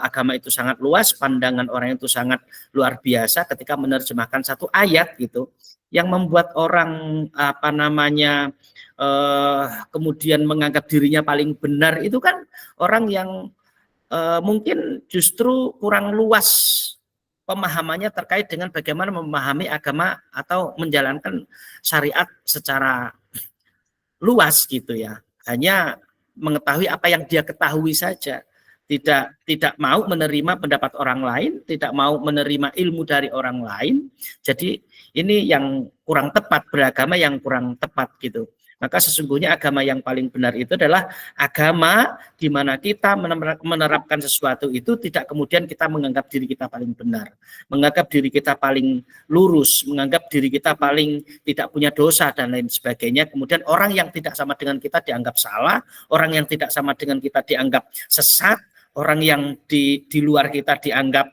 agama itu sangat luas, pandangan orang itu sangat luar biasa ketika menerjemahkan satu ayat gitu, yang membuat orang kemudian menganggap dirinya paling benar itu kan orang yang mungkin justru kurang luas pemahamannya terkait dengan bagaimana memahami agama atau menjalankan syariat secara luas gitu ya. Hanya mengetahui apa yang dia ketahui saja. Tidak mau menerima pendapat orang lain, tidak mau menerima ilmu dari orang lain. Jadi ini yang kurang tepat, beragama yang kurang tepat gitu. Maka sesungguhnya agama yang paling benar itu adalah agama di mana kita menerapkan sesuatu itu tidak kemudian kita menganggap diri kita paling benar, menganggap diri kita paling lurus, menganggap diri kita paling tidak punya dosa dan lain sebagainya. Kemudian orang yang tidak sama dengan kita dianggap salah, orang yang tidak sama dengan kita dianggap sesat, orang yang di luar kita dianggap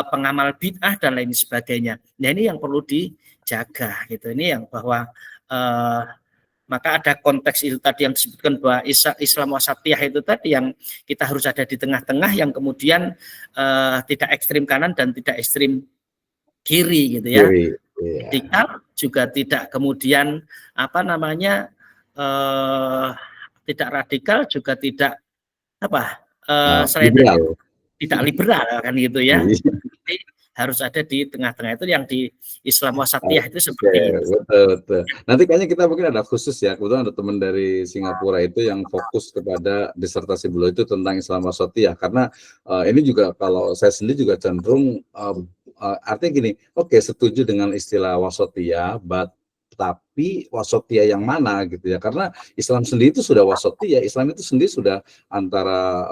pengamal bid'ah dan lain sebagainya. Nah ini yang perlu dijaga gitu. Ini yang bahwa maka ada konteks itu tadi yang disebutkan bahwa Islam wasatiyah itu tadi yang kita harus ada di tengah-tengah, yang kemudian tidak ekstrim kanan dan tidak ekstrim kiri gitu ya. Radikal juga tidak kemudian tidak radikal juga tidak tidak liberal kan gitu ya. Jadi harus ada di tengah-tengah, itu yang di Islam wasatiyah itu seperti itu. Betul. Nanti kayaknya kita mungkin ada khusus ya, kebetulan ada teman dari Singapura itu yang fokus kepada disertasi beliau itu tentang Islam wasatiyah, karena ini juga kalau saya sendiri juga cenderung artinya gini, oke, setuju dengan istilah wasatiyah, tapi wasatiyah yang mana gitu ya, karena Islam sendiri itu sudah wasatiyah, Islam itu sendiri sudah antara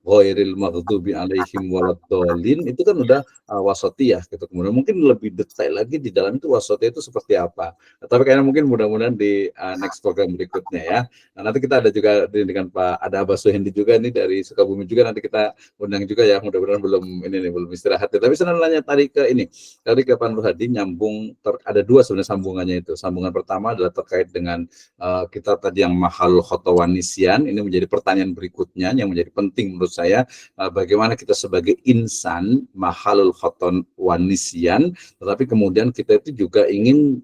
ghairil maghdubi alaihim waladdallin, itu kan udah wasatiyah gitu. Kemudian mungkin lebih detail lagi di dalam itu wasatiyah itu seperti apa, tapi kayaknya mungkin mudah-mudahan di next program berikutnya ya. Nah, nanti kita ada juga dengan ada Abah Suhendi juga nih dari Sukabumi juga, nanti kita undang juga ya, mudah-mudahan belum istirahat ya. Tapi saya nanya tadi ke Pak Nur Hadi, nyambung ada dua sebenarnya sambungannya itu. Sambungan pertama adalah terkait dengan kita tadi yang mahal khotowanisian. Ini menjadi pertanyaan berikutnya yang menjadi penting menurut saya, bagaimana kita sebagai insan mahalul khotowanisian, tetapi kemudian kita itu juga ingin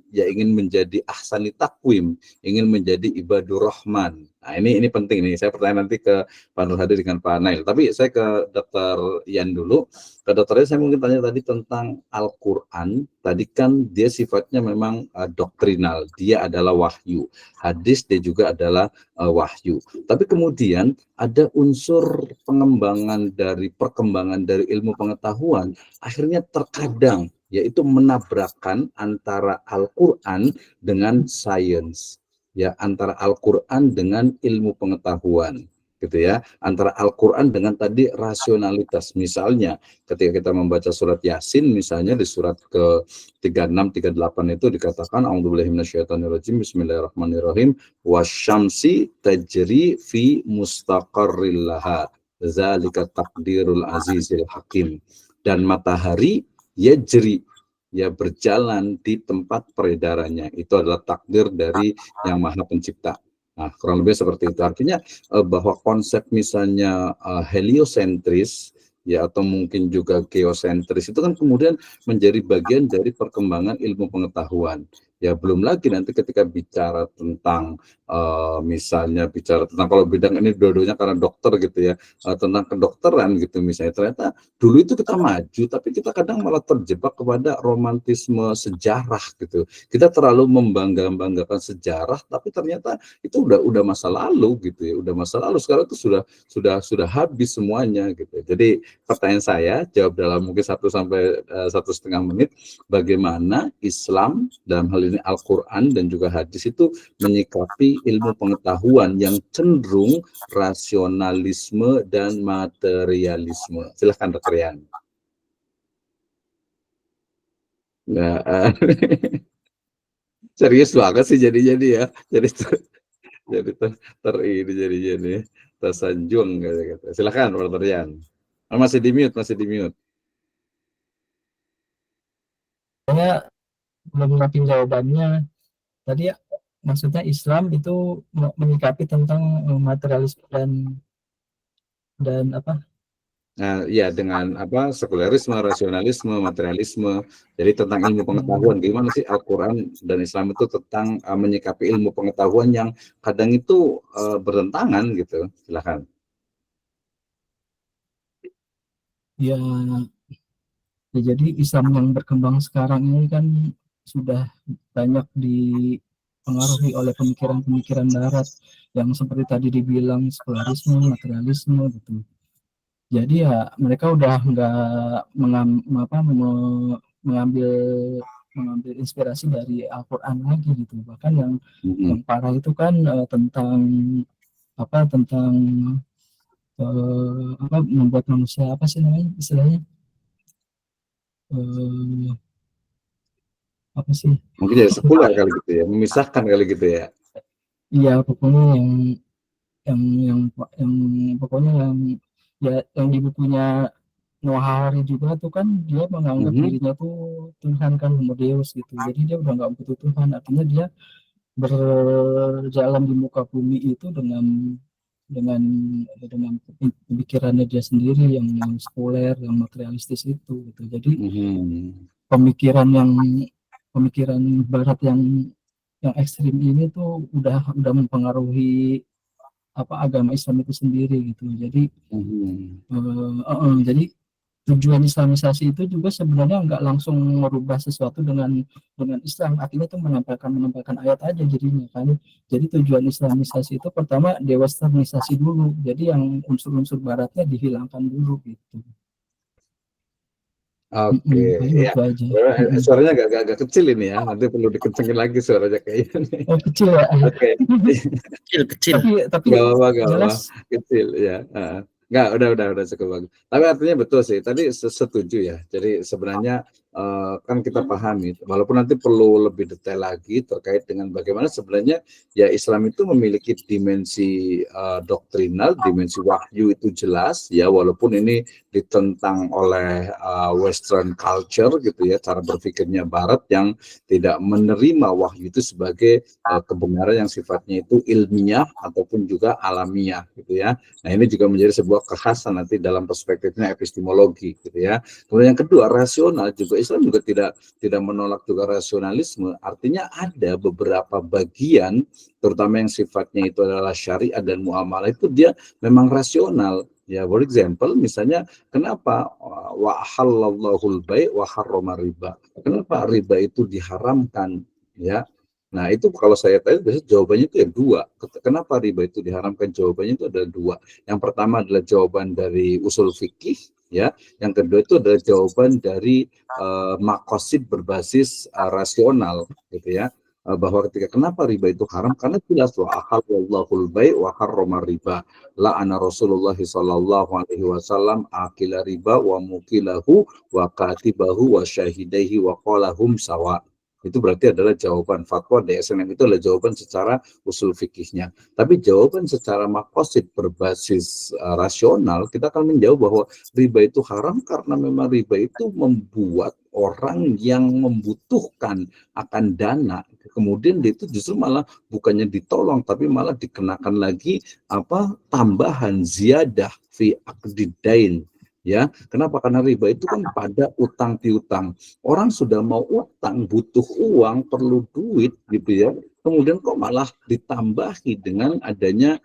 menjadi ahsani takwim, ingin menjadi ibadur rahman. Nah, ini penting nih. Saya pertanyaan nanti ke Pak Nur Hadi dengan Pak Nail. Tapi saya ke Dr. Ian dulu. Ke Dr. Ian saya mungkin tanya tadi tentang Al-Quran. Tadi kan dia sifatnya memang doktrinal. Dia adalah wahyu. Hadis dia juga adalah wahyu. Tapi kemudian ada unsur perkembangan dari ilmu pengetahuan. Akhirnya terkadang yaitu menabrakkan antara Al-Quran dengan sains. Ya, antara Al-Quran dengan ilmu pengetahuan gitu ya, antara Al-Quran dengan tadi rasionalitas. Misalnya ketika kita membaca surat Yasin, misalnya di surat ke 36 38 itu dikatakan a'udzubillahi minasyaitonirrajim, bismillahirrahmanirrahim, wasyamsi tajri fi mustaqarril laha zalika taqdirul azizil hakim, dan matahari yajri, ya berjalan di tempat peredarannya, itu adalah takdir dari Yang Maha Pencipta. Nah, kurang lebih seperti itu. Artinya bahwa konsep misalnya heliosentris ya, atau mungkin juga geosentris, itu kan kemudian menjadi bagian dari perkembangan ilmu pengetahuan. Ya, belum lagi nanti ketika bicara tentang misalnya kalau bidang ini dua-duanya karena dokter gitu ya, tentang kedokteran gitu misalnya, ternyata dulu itu kita maju, tapi kita kadang malah terjebak kepada romantisme sejarah gitu. Kita terlalu membanggakan sejarah, tapi ternyata itu udah masa lalu gitu ya, udah masa lalu. Sekarang itu sudah habis semuanya gitu. Jadi pertanyaan saya, jawab dalam mungkin 1 sampai 1,5 menit, bagaimana Islam dalam hal ini Al-Quran dan juga hadis itu menyikapi ilmu pengetahuan yang cenderung rasionalisme dan materialisme. Silahkan Dr. Yan. Nah, serius banget sih jadi ya, jadi tersanjung gitu. Silahkan Dr. Yan. Masih di mute, masih di mute. Saya belum ngerti jawabannya. Tadi maksudnya Islam itu menyikapi tentang materialisme dan apa? Nah, ya dengan apa sekulerisme, rasionalisme, materialisme. Jadi tentang ilmu pengetahuan, gimana sih Al-Quran dan Islam itu tentang menyikapi ilmu pengetahuan yang kadang itu bertentangan gitu. Silakan. Ya, ya, jadi Islam yang berkembang sekarang ini kan sudah banyak dipengaruhi oleh pemikiran-pemikiran Barat yang seperti tadi dibilang sekularisme, materialisme gitu. Jadi ya mereka udah nggak mengambil inspirasi dari Al-Quran lagi gitu. Bahkan yang parah itu kan tentang membuat manusia apa sih namanya istilahnya apa sih? Mungkin jadi sekuler kali gitu ya, memisahkan kali gitu ya. Iya pokoknya yang pokoknya yang di bukunya Noah Hari juga tuh kan dia menganggap dirinya tuh Tuhan kan, Homo Deus gitu. Jadi dia udah nggak butuh Tuhan, artinya dia berjalan di muka bumi itu dengan pemikirannya dia sendiri yang sekuler, yang materialistis itu gitu. Jadi pemikiran Barat yang ekstrim ini tuh udah mempengaruhi agama Islam itu sendiri gitu. Jadi jadi tujuan Islamisasi itu juga sebenarnya nggak langsung merubah sesuatu dengan Islam, artinya itu menempelkan ayat aja jadinya kan. Jadi tujuan Islamisasi itu pertama dewesternisasi dulu, jadi yang unsur-unsur Baratnya dihilangkan dulu gitu. Oke, ya. Suaranya agak kecil ini ya. Nanti perlu dikencengin lagi suaranya kayaknya nih. Oh kecil ya. Oke. Kecil. Tapi nggak apa-apa. Kecil ya. Nggak, udah cukup bagus. Tapi artinya betul sih. Tadi setuju ya. Jadi sebenarnya kan kita pahami, walaupun nanti perlu lebih detail lagi terkait dengan bagaimana sebenarnya ya Islam itu memiliki dimensi doktrinal, dimensi wahyu itu jelas ya, walaupun ini ditentang oleh Western culture gitu ya, cara berpikirnya Barat yang tidak menerima wahyu itu sebagai kebenaran yang sifatnya itu ilmiah ataupun juga alamiah gitu ya. Nah ini juga menjadi sebuah kekhasan nanti dalam perspektifnya epistemologi gitu ya. Kemudian yang kedua rasional juga, Islam juga tidak menolak juga rasionalisme. Artinya ada beberapa bagian terutama yang sifatnya itu adalah syariat dan muamalah itu dia memang rasional. Ya, for example, misalnya kenapa wa halallahul bai' wa harrama riba? Kenapa riba itu diharamkan? Ya, nah itu kalau saya tanya biasanya jawabannya itu yang dua. Kenapa riba itu diharamkan? Jawabannya itu ada dua. Yang pertama adalah jawaban dari usul fikih, ya. Yang kedua itu adalah jawaban dari maqasid berbasis rasional, gitu ya. Bahwa ketika kenapa riba itu haram, karena jelas wa ahallallahul bai' wa harrama riba, la'ana Rasulullah sallallahu alaihi wasallam akila riba wa mukilahu wa katibahu wa syahidaihi wa qalahum sawa. Itu berarti adalah jawaban fatwa DSNM, itu adalah jawaban secara usul fikihnya. Tapi jawaban secara maqasid berbasis rasional, kita akan menjawab bahwa riba itu haram karena memang riba itu membuat orang yang membutuhkan akan dana, kemudian dia itu justru malah bukannya ditolong tapi malah dikenakan lagi tambahan ziyadah fi aqdidain. Ya, kenapa? Karena riba itu kan pada utang piutang. Orang sudah mau utang, butuh uang, perlu duit gitu ya. Kemudian kok malah ditambahi dengan adanya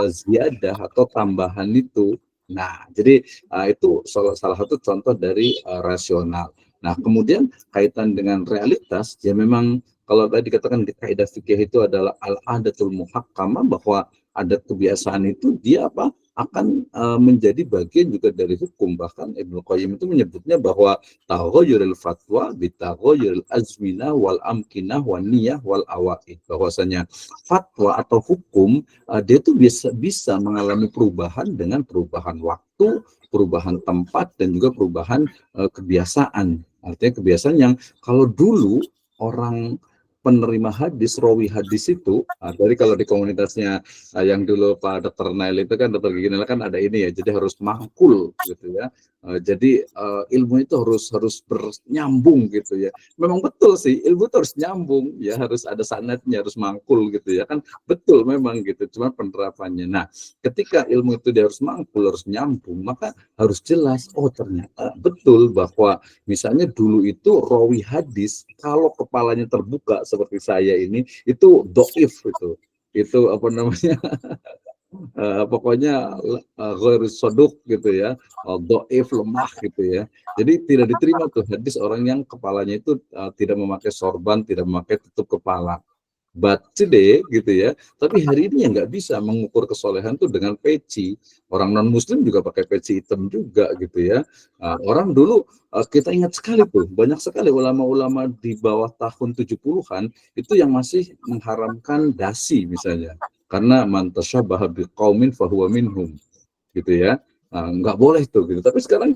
ziyadah atau tambahan itu. Nah, jadi itu salah satu contoh dari rasional. Nah, kemudian kaitan dengan realitas, ya memang kalau tadi dikatakan di kaidah fikih itu adalah al-adatul muhakkamah, bahwa adat kebiasaan itu dia akan menjadi bagian juga dari hukum. Bahkan Ibnu Qayyim itu menyebutnya bahwa taghayyurul fatwa bitaghayyuril azminah wal amkinah wan niyah wal awaid. Bahwasanya fatwa atau hukum dia itu bisa mengalami perubahan dengan perubahan waktu, perubahan tempat, dan juga perubahan kebiasaan. Artinya kebiasaan yang kalau dulu orang penerima hadis, rawi hadis itu, dari kalau di komunitasnya yang dulu Pak Dr. Nail itu kan, Dr. Gigi Nail kan ada ini ya, jadi harus mangkul gitu ya. Jadi ilmu itu harus bernyambung gitu ya. Memang betul sih, ilmu itu harus nyambung ya, harus ada sanadnya, harus mangkul gitu ya kan, betul memang gitu. Cuma penerapannya. Nah, ketika ilmu itu dia harus mangkul, harus nyambung, maka harus jelas. Oh ternyata betul bahwa misalnya dulu itu rawi hadis kalau kepalanya terbuka seperti saya ini itu doif itu apa namanya pokoknya ghair soduk gitu ya, doif lemah gitu ya. Jadi tidak diterima tuh hadis orang yang kepalanya itu tidak memakai sorban, tidak memakai tutup kepala. But today gitu ya, tapi hari ini ya nggak bisa mengukur kesolehan tuh dengan peci. Orang non muslim juga pakai peci hitam juga gitu ya. Orang dulu kita ingat sekali tuh, banyak sekali ulama-ulama di bawah tahun 70-an itu yang masih mengharamkan dasi misalnya. Karena man tasyabbaha biqaumin fahuwa minhum gitu ya. Nggak boleh tuh gitu. Tapi sekarang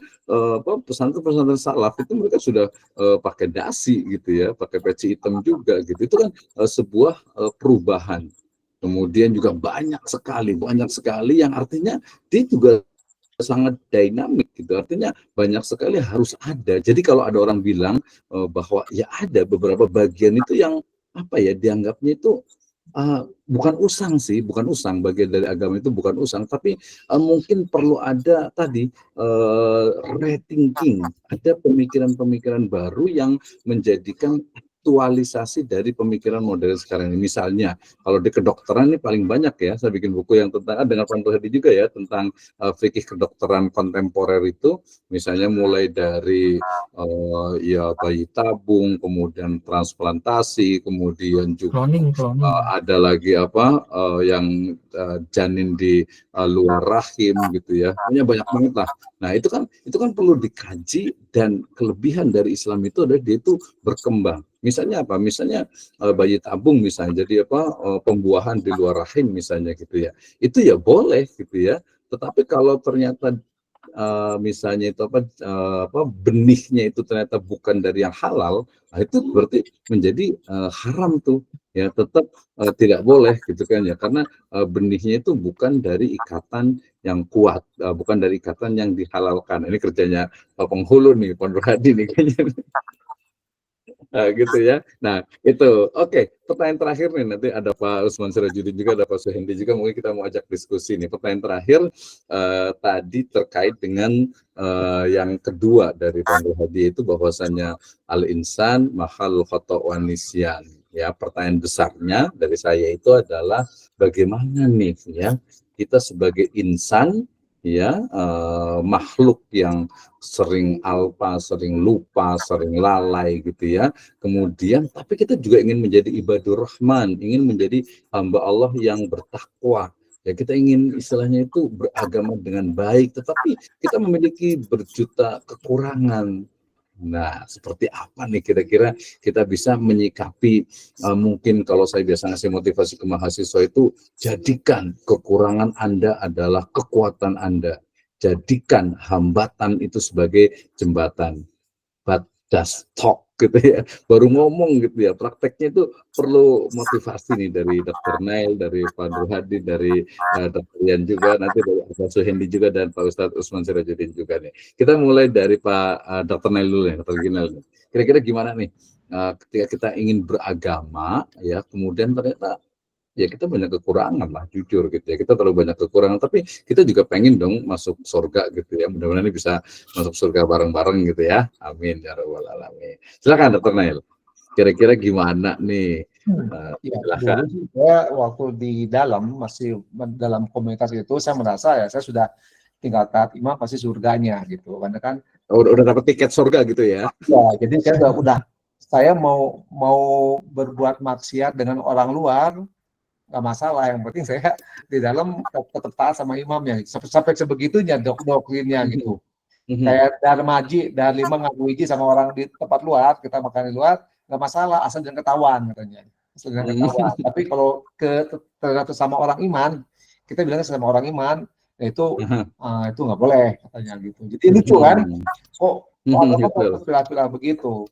pesantren-pesantren salaf itu mereka sudah pakai dasi gitu ya, pakai peci hitam juga gitu. Itu kan sebuah perubahan. Kemudian juga banyak sekali yang artinya dia juga sangat dinamik gitu. Artinya banyak sekali harus ada. Jadi kalau ada orang bilang bahwa ya ada beberapa bagian itu yang apa ya dianggapnya itu bukan usang, bagian dari agama itu bukan usang, tapi mungkin perlu ada tadi rethinking, ada pemikiran-pemikiran baru yang menjadikan aktualisasi dari pemikiran modern sekarang ini. Misalnya, kalau di kedokteran ini paling banyak ya, saya bikin buku yang tentang, dengan Pak Hadi juga ya, tentang fikih kedokteran kontemporer itu, misalnya mulai dari ya bayi tabung, kemudian transplantasi, kemudian juga Cloning. ada lagi apa yang janin di luar rahim gitu ya, punya banyak banget lah. Nah itu kan perlu dikaji, dan kelebihan dari Islam itu adalah dia itu berkembang. Misalnya apa? Misalnya bayi tabung misalnya, jadi apa pembuahan di luar rahim misalnya gitu ya, itu ya boleh gitu ya. Tetapi kalau ternyata misalnya itu apa benihnya itu ternyata bukan dari yang halal, nah itu berarti menjadi haram tuh ya, tetap tidak boleh gitu kan ya, karena benihnya itu bukan dari ikatan yang kuat, bukan dari ikatan yang dihalalkan. Ini kerjanya penghulu nih, Pak Hadi nih kayaknya. Gitu ya. Nah itu oke. Pertanyaan terakhir nih, nanti ada Pak Usman Sirajuddin juga, ada Pak Suhendi juga, mungkin kita mau ajak diskusi nih. Pertanyaan terakhir tadi terkait dengan yang kedua dari Pak Hadi itu bahwasannya al-insan mahal khata' wa nisyan. Ya, pertanyaan besarnya dari saya itu adalah bagaimana nih ya kita sebagai insan ya makhluk yang sering alpa, sering lupa, sering lalai gitu ya. Kemudian tapi kita juga ingin menjadi ibadur rahman, ingin menjadi hamba Allah yang bertakwa. Ya kita ingin istilahnya itu beragama dengan baik, tetapi kita memiliki berjuta kekurangan. Nah, seperti apa nih kira-kira kita bisa menyikapi, mungkin kalau saya biasa ngasih motivasi ke mahasiswa itu, jadikan kekurangan Anda adalah kekuatan Anda. Jadikan hambatan itu sebagai jembatan. But just talk gitu ya, baru ngomong gitu ya. Prakteknya itu perlu motivasi nih dari Dr. Nail, dari Pak Hadi, dari Dr. Ian juga, nanti dari Pak Suhendi juga, dan Pak Ustadz Usman Sirajuddin juga nih. Kita mulai dari Pak Dr. Nail dulu ya, Dr. Ginal. Kira-kira gimana nih ketika kita ingin beragama ya, kemudian ternyata ya kita banyak kekurangan lah, jujur gitu ya, kita terlalu banyak kekurangan, tapi kita juga pengen dong masuk surga gitu ya, mudah-mudahan ini bisa masuk surga bareng-bareng gitu ya, amin ya rabbal alamin. Silakan Dr. Nail, kira-kira gimana nih? Ya, Silakan. dulu saya waktu di masih dalam komunitas itu, saya merasa ya saya sudah tinggal taat imam pasti surganya gitu, karena kan Udah dapat tiket surga gitu ya? ya, jadi saya udah saya mau berbuat maksiat dengan orang luar nggak masalah, yang penting saya di dalam tetap taat sama imamnya, sampai sebegitunya doktrinnya gitu. Kayak dari 5 ngaku wiji sama orang di tempat luar, kita makan di luar nggak masalah asal jangan ketahuan katanya, asal jangan ketahuan. Tapi kalau ternyata sama orang iman, kita bilangnya sama orang iman, itu nggak boleh katanya gitu. Jadi lucu kan, kok agama kok pilah-pilah begitu.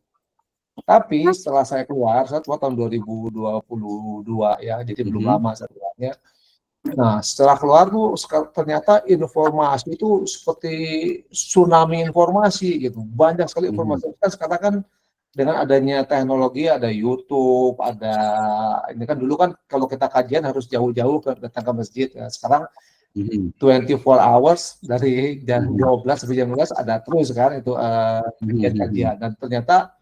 Tapi setelah saya keluar tahun 2022 ya, jadi belum lama sebenarnya. Nah, setelah keluar tuh ternyata informasi itu seperti tsunami informasi gitu. Banyak sekali informasi. Kan sekarang kan dengan adanya teknologi, ada YouTube, ada ini kan dulu kan kalau kita kajian harus jauh-jauh datang ke masjid. Ya. Sekarang 24 hours dari jam 12 sampai jam 12 ada terus kan itu kajian-kajian. Dan ternyata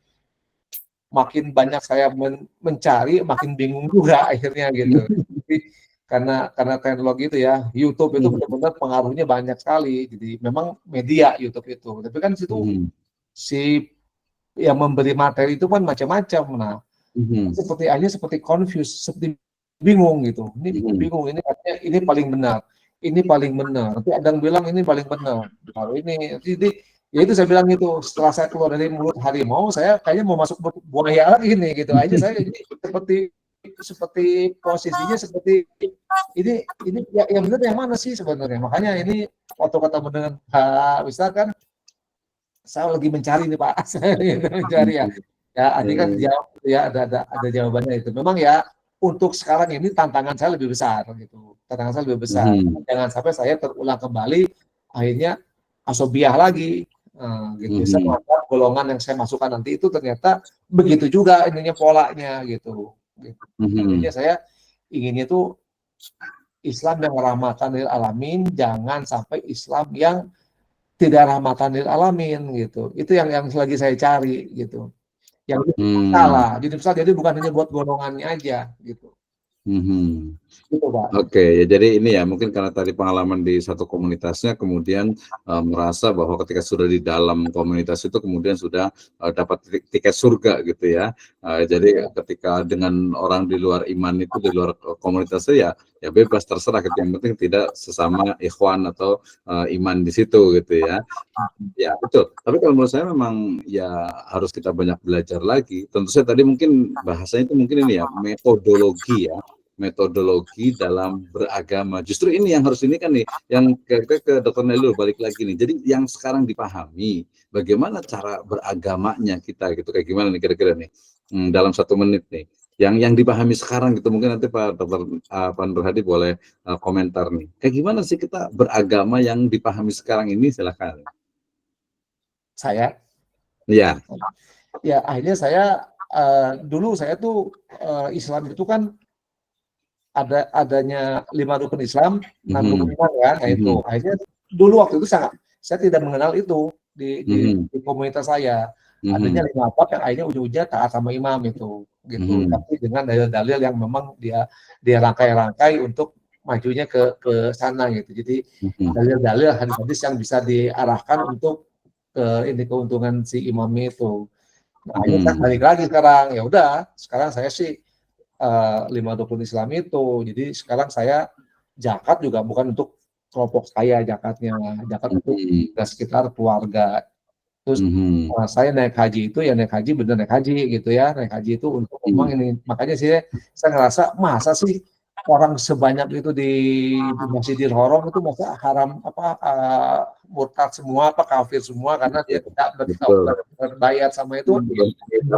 makin banyak saya mencari, makin bingung juga akhirnya gitu. Jadi, karena teknologi itu ya, YouTube itu benar-benar pengaruhnya banyak sekali. Jadi memang media YouTube itu. Tapi kan situ si yang memberi materi itu kan macam-macam. Nah, seperti akhirnya seperti confused, seperti bingung gitu. Ini bingung, ini katanya ini paling benar. Ini paling benar. Nanti ada yang bilang ini paling benar. Kalau ini, jadi ya itu saya bilang gitu. Setelah saya keluar dari mulut harimau, saya kayaknya mau masuk buaya lagi nih gitu. Aja saya ini seperti posisinya seperti ini ya, yang benar yang mana sih sebenarnya. Makanya ini waktu ketemu dengan Pak Ustadz kan saya lagi mencari nih Pak, saya mencari ya. Ya, Adi kan jawab ya ada jawabannya itu. Memang ya untuk sekarang ini tantangan saya lebih besar gitu. Tantangan saya lebih besar. Jangan sampai saya terulang kembali akhirnya asobiah lagi. Gitu. Saya menganggap golongan yang saya masukkan nanti itu ternyata begitu juga ininya polanya gitu. Intinya saya inginnya tuh Islam yang rahmatan lil alamin, jangan sampai Islam yang tidak rahmatan lil alamin gitu. Itu yang lagi saya cari gitu. Yang salah. Jadi bukan hanya buat golongannya aja gitu. Gitu, Pak. Oke, ya jadi ini ya mungkin karena tadi pengalaman di satu komunitasnya kemudian merasa bahwa ketika sudah di dalam komunitas itu kemudian sudah dapat tiket surga gitu ya. Jadi ketika dengan orang di luar iman itu, di luar komunitas itu ya bebas terserah gitu. Yang penting tidak sesama ikhwan atau iman di situ gitu ya. Ya betul. Tapi kalau menurut saya memang ya harus kita banyak belajar lagi. Tentu saja tadi mungkin bahasanya itu mungkin ini ya metodologi ya. Metodologi dalam beragama. Justru ini yang harus ini kan nih, yang ke Dr. Nelul balik lagi nih. Jadi yang sekarang dipahami, bagaimana cara beragamanya kita gitu, kayak gimana nih kira-kira nih dalam 1 menit nih. Yang dipahami sekarang gitu, mungkin nanti Pak Dr. Nur Hadi boleh komentar nih. Kayak gimana sih kita beragama yang dipahami sekarang ini, silakan. Saya? Iya. Ya akhirnya saya dulu saya tuh Islam itu kan adanya 5 rukun Islam, 6 rukun iman kan, nah itu. Akhirnya dulu waktu itu saya tidak mengenal itu di komunitas saya. Adanya 5 bab yang akhirnya ujung-ujungnya taat sama imam itu, gitu. Tapi dengan dalil-dalil yang memang dia rangkai-rangkai untuk majunya ke sana gitu. Jadi dalil-dalil hadis-hadis yang bisa diarahkan untuk ini keuntungan si imam itu. Nah, akhirnya balik lagi sekarang. Ya udah, sekarang saya sih 5 rukun Islam itu. Jadi sekarang saya zakat juga bukan untuk kelompok saya zakatnya, zakat untuk sekitar keluarga. Terus saya naik haji itu ya naik haji bener naik haji gitu ya, naik haji itu untuk memang ini. Makanya saya ngerasa masa sih orang sebanyak itu di Masjidil Haram itu masa haram murtad semua kafir semua karena dia tidak berbayar sama itu.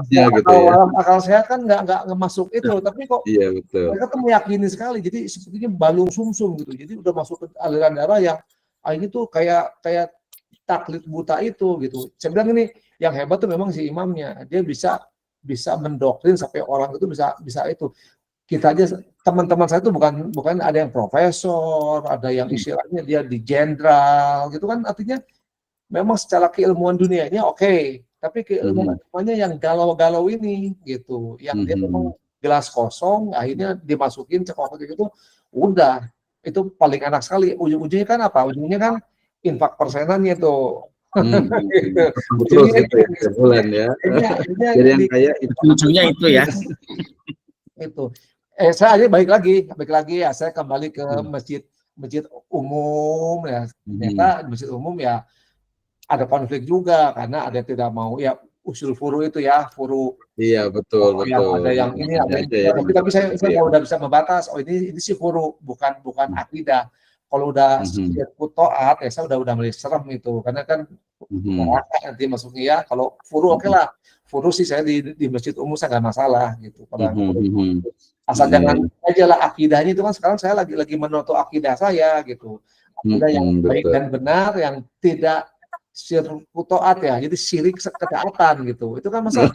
Ya, gitu ya. Akal sehat kan nggak masuk itu, tapi kok mereka tuh meyakini sekali. Jadi sepertinya balung sumsum gitu. Jadi udah masuk ke aliran darah yang ini tuh kayak taklid buta itu gitu. Saya bilang ini yang hebat tuh memang si imamnya. Dia bisa mendoktrin sampai orang itu bisa itu. Kita aja teman-teman saya itu bukan ada yang profesor, ada yang istilahnya dia di jenderal gitu kan, artinya memang secara keilmuan dunianya oke, tapi keilmuannya yang galau-galau ini gitu, yang dia memang gelas kosong akhirnya dimasukin cekok gitu, udah itu paling enak sekali. Ujung-ujungnya kan apa? Ujungnya kan infak persenannya tuh. Terus itu bulan ya. Jadi yang kayak ujungnya itu ya. Itu. Saya aja balik lagi ya, saya kembali ke masjid umum ya. Ternyata di masjid umum ya ada konflik juga karena ada yang tidak mau ya usul furu itu ya, furu. Iya betul. Ada yang ini ada yang tapi saya udah bisa membatas. Oh ini sih furu bukan akidah. Kalau udah sedikit taat ya saya udah mulai serem itu karena kan neraka nanti masuknya ya. Kalau furu oke lah. furu sih saya di masjid umum saya nggak masalah gitu. Asal Iya. jangan aja lah akidahnya itu kan sekarang saya lagi menoto akidah saya gitu. Akidah yang baik Betul. dan benar yang tidak syirku taat ya. Jadi syirik ketaatan gitu. Itu kan masa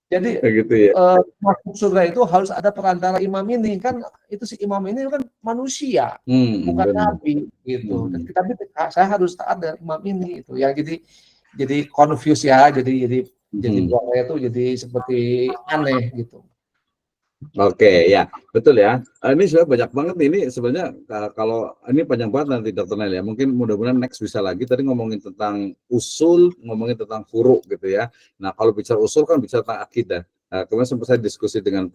jadi Begitu ya. masuk surga itu harus ada perantara imam ini kan itu si imam ini kan manusia bukan Benar. nabi gitu. Tapi saya harus taat dengan imam ini itu yang jadi confuse ya jadi buat saya itu jadi seperti aneh gitu. Oke, ya betul ya. Ini sudah banyak banget nih. Ini sebenarnya kalau ini panjang banget nanti Dr. Nel ya. Mungkin mudah-mudahan next bisa lagi. Tadi ngomongin tentang usul, ngomongin tentang furu gitu ya. Nah kalau bicara usul kan bicara tentang akidah. Kemarin sempat saya diskusi dengan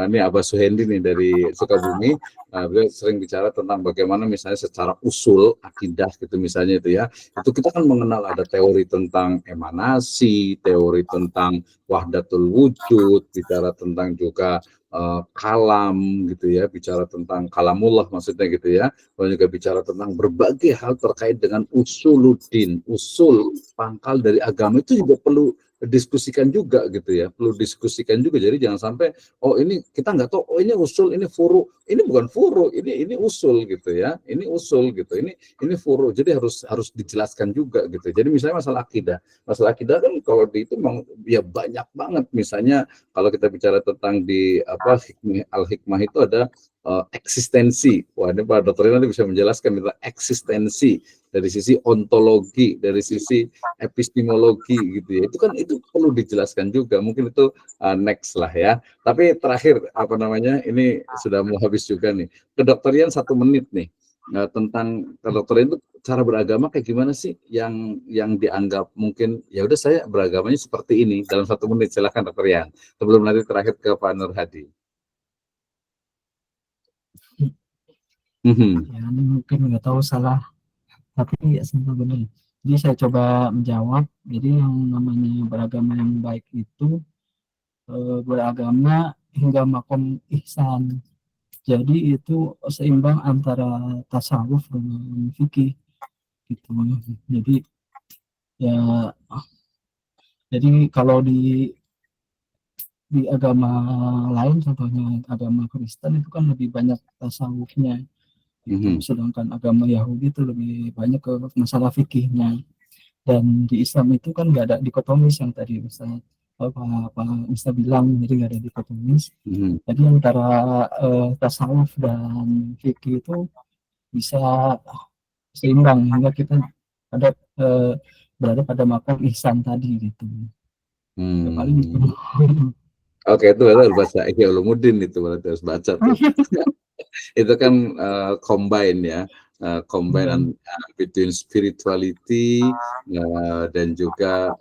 ini Abah Suhendi nih dari Sukabumi. Beliau sering bicara tentang bagaimana misalnya secara usul akidah gitu misalnya itu ya. Itu kita kan mengenal ada teori tentang emanasi, teori tentang wahdatul wujud, bicara tentang juga kalam gitu ya, bicara tentang kalamullah maksudnya gitu ya, lalu juga bicara tentang berbagai hal terkait dengan usuluddin, usul pangkal dari agama itu juga perlu diskusikan juga gitu ya, perlu diskusikan juga. Jadi jangan sampai oh ini kita nggak tahu, oh ini usul, ini furu, ini bukan furu, ini usul gitu ya, ini usul gitu, ini furu. Jadi harus dijelaskan juga gitu. Jadi misalnya masalah akidah kan kalau di itu ya banyak banget. Misalnya kalau kita bicara tentang di al-hikmah itu ada eksistensi. Wah, ini Pak Dokter nanti bisa menjelaskan tentang eksistensi dari sisi ontologi, dari sisi epistemologi gitu ya. Itu perlu dijelaskan juga. Mungkin itu next lah ya. Tapi terakhir ini sudah mau habis juga nih. Kedokteran 1 menit nih. Tentang kedokteran itu cara beragama kayak gimana sih yang dianggap mungkin ya udah saya beragamanya seperti ini dalam 1 menit. Silakan Dokter Yan. Sebelum nanti terakhir ke Pak Nur Hadi. Ya, ini mungkin nggak tahu salah, tapi ya simpel benar. Jadi saya coba menjawab. Jadi yang namanya beragama yang baik itu beragama hingga makom ihsan. Jadi itu seimbang antara tasawuf dengan fikih gitu. Jadi kalau di agama lain, contohnya agama Kristen itu kan lebih banyak tasawufnya. Sedangkan agama Yahudi itu lebih banyak ke masalah fikihnya. Dan di Islam itu kan nggak ada dikotomis yang tadi Ustaz bilang, jadi nggak ada dikotomis. Jadi antara tasawuf dan fikih itu bisa seimbang hingga kita ada berada pada makom ihsan tadi gitu. Paling gitu. Oke, itu harus baca Ihya Ulumuddin, itu berarti harus baca tuh. Itu kan combine ya, combine between spirituality dan juga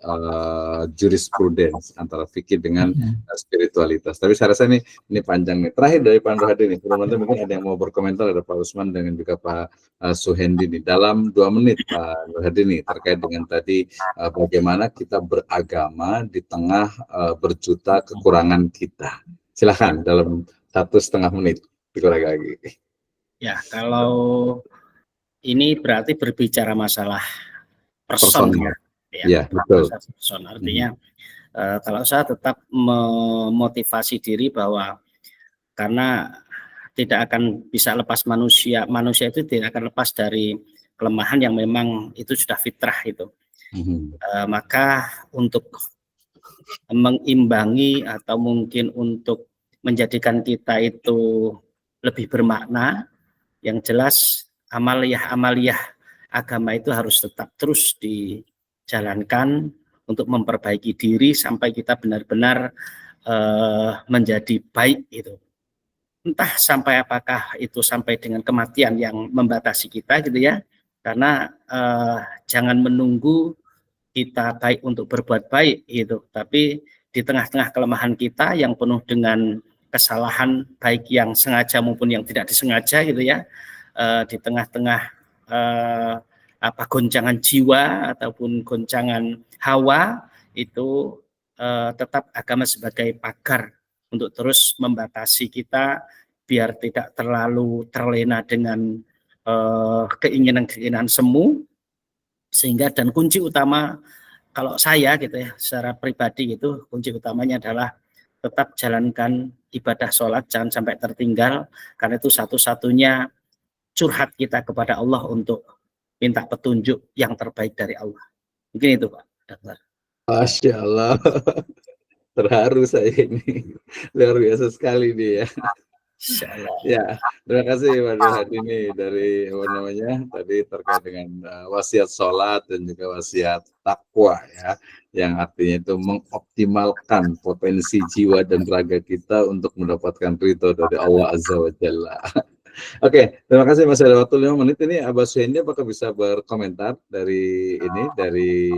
jurisprudence antara fikih dengan spiritualitas. Tapi saya rasa ini panjang nih. Terakhir dari Pak Nur Hadi nih, mungkin ada yang mau berkomentar, ada Pak Usman dengan juga Pak Suhendi nih. Dalam 2 menit Pak Nur Hadi nih terkait dengan tadi bagaimana kita beragama di tengah berjuta kekurangan kita. Silahkan dalam 1,5 menit dikurang lagi. Ya, kalau ini berarti berbicara masalah person. Ya, betul. Person. Artinya kalau saya tetap memotivasi diri bahwa karena tidak akan bisa lepas manusia itu tidak akan lepas dari kelemahan yang memang itu sudah fitrah itu. Maka untuk mengimbangi atau mungkin untuk menjadikan kita itu lebih bermakna, yang jelas amaliyah agama itu harus tetap terus dijalankan untuk memperbaiki diri sampai kita benar-benar menjadi baik itu. Entah sampai apakah itu sampai dengan kematian yang membatasi kita gitu ya. Karena jangan menunggu kita baik untuk berbuat baik gitu, tapi di tengah-tengah kelemahan kita yang penuh dengan kesalahan baik yang sengaja maupun yang tidak disengaja gitu ya, di tengah-tengah goncangan jiwa ataupun goncangan hawa itu tetap agama sebagai pagar untuk terus membatasi kita biar tidak terlalu terlena dengan keinginan-keinginan semu, sehingga dan kunci utama kalau saya gitu ya, secara pribadi gitu, kunci utamanya adalah tetap jalankan ibadah sholat, jangan sampai tertinggal, karena itu satu-satunya curhat kita kepada Allah untuk minta petunjuk yang terbaik dari Allah. Mungkin itu Pak Dokter. Masya Allah, terharu saya ini. Luar biasa sekali nih ya. Insyaallah. Ya, terima kasih Pak Durhadi ini dari apa namanya tadi terkait dengan wasiat sholat dan juga wasiat takwa ya, yang artinya itu mengoptimalkan potensi jiwa dan raga kita untuk mendapatkan ridho dari Allah Azza wa Jalla. Oke, terima kasih, masih ada waktu 5 menit ini. Abah Suhendi apakah bisa berkomentar dari ini, dari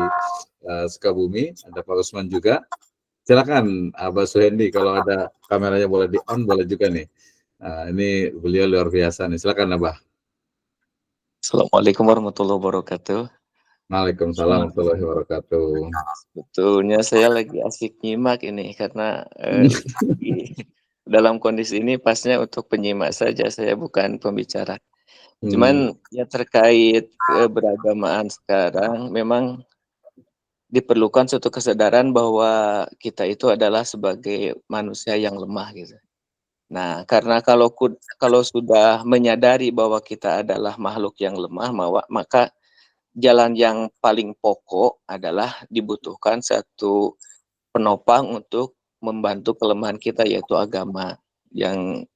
Sukabumi? Ada Pak Usman juga. Silakan Abah Suhendi, kalau ada kameranya boleh di on, boleh juga nih. Ini beliau luar biasa nih. Silakan Abah. Assalamualaikum warahmatullahi wabarakatuh. Waalaikumsalam warahmatullahi wabarakatuh. Sebetulnya saya lagi asik nyimak ini karena dalam kondisi ini pasnya untuk penyimak saja, saya bukan pembicara. Cuman ya terkait keberagamaan sekarang memang diperlukan suatu kesadaran bahwa kita itu adalah sebagai manusia yang lemah gitu. Nah, karena kalau sudah menyadari bahwa kita adalah makhluk yang lemah, maka jalan yang paling pokok adalah dibutuhkan satu penopang untuk membantu kelemahan kita, yaitu agama. Yang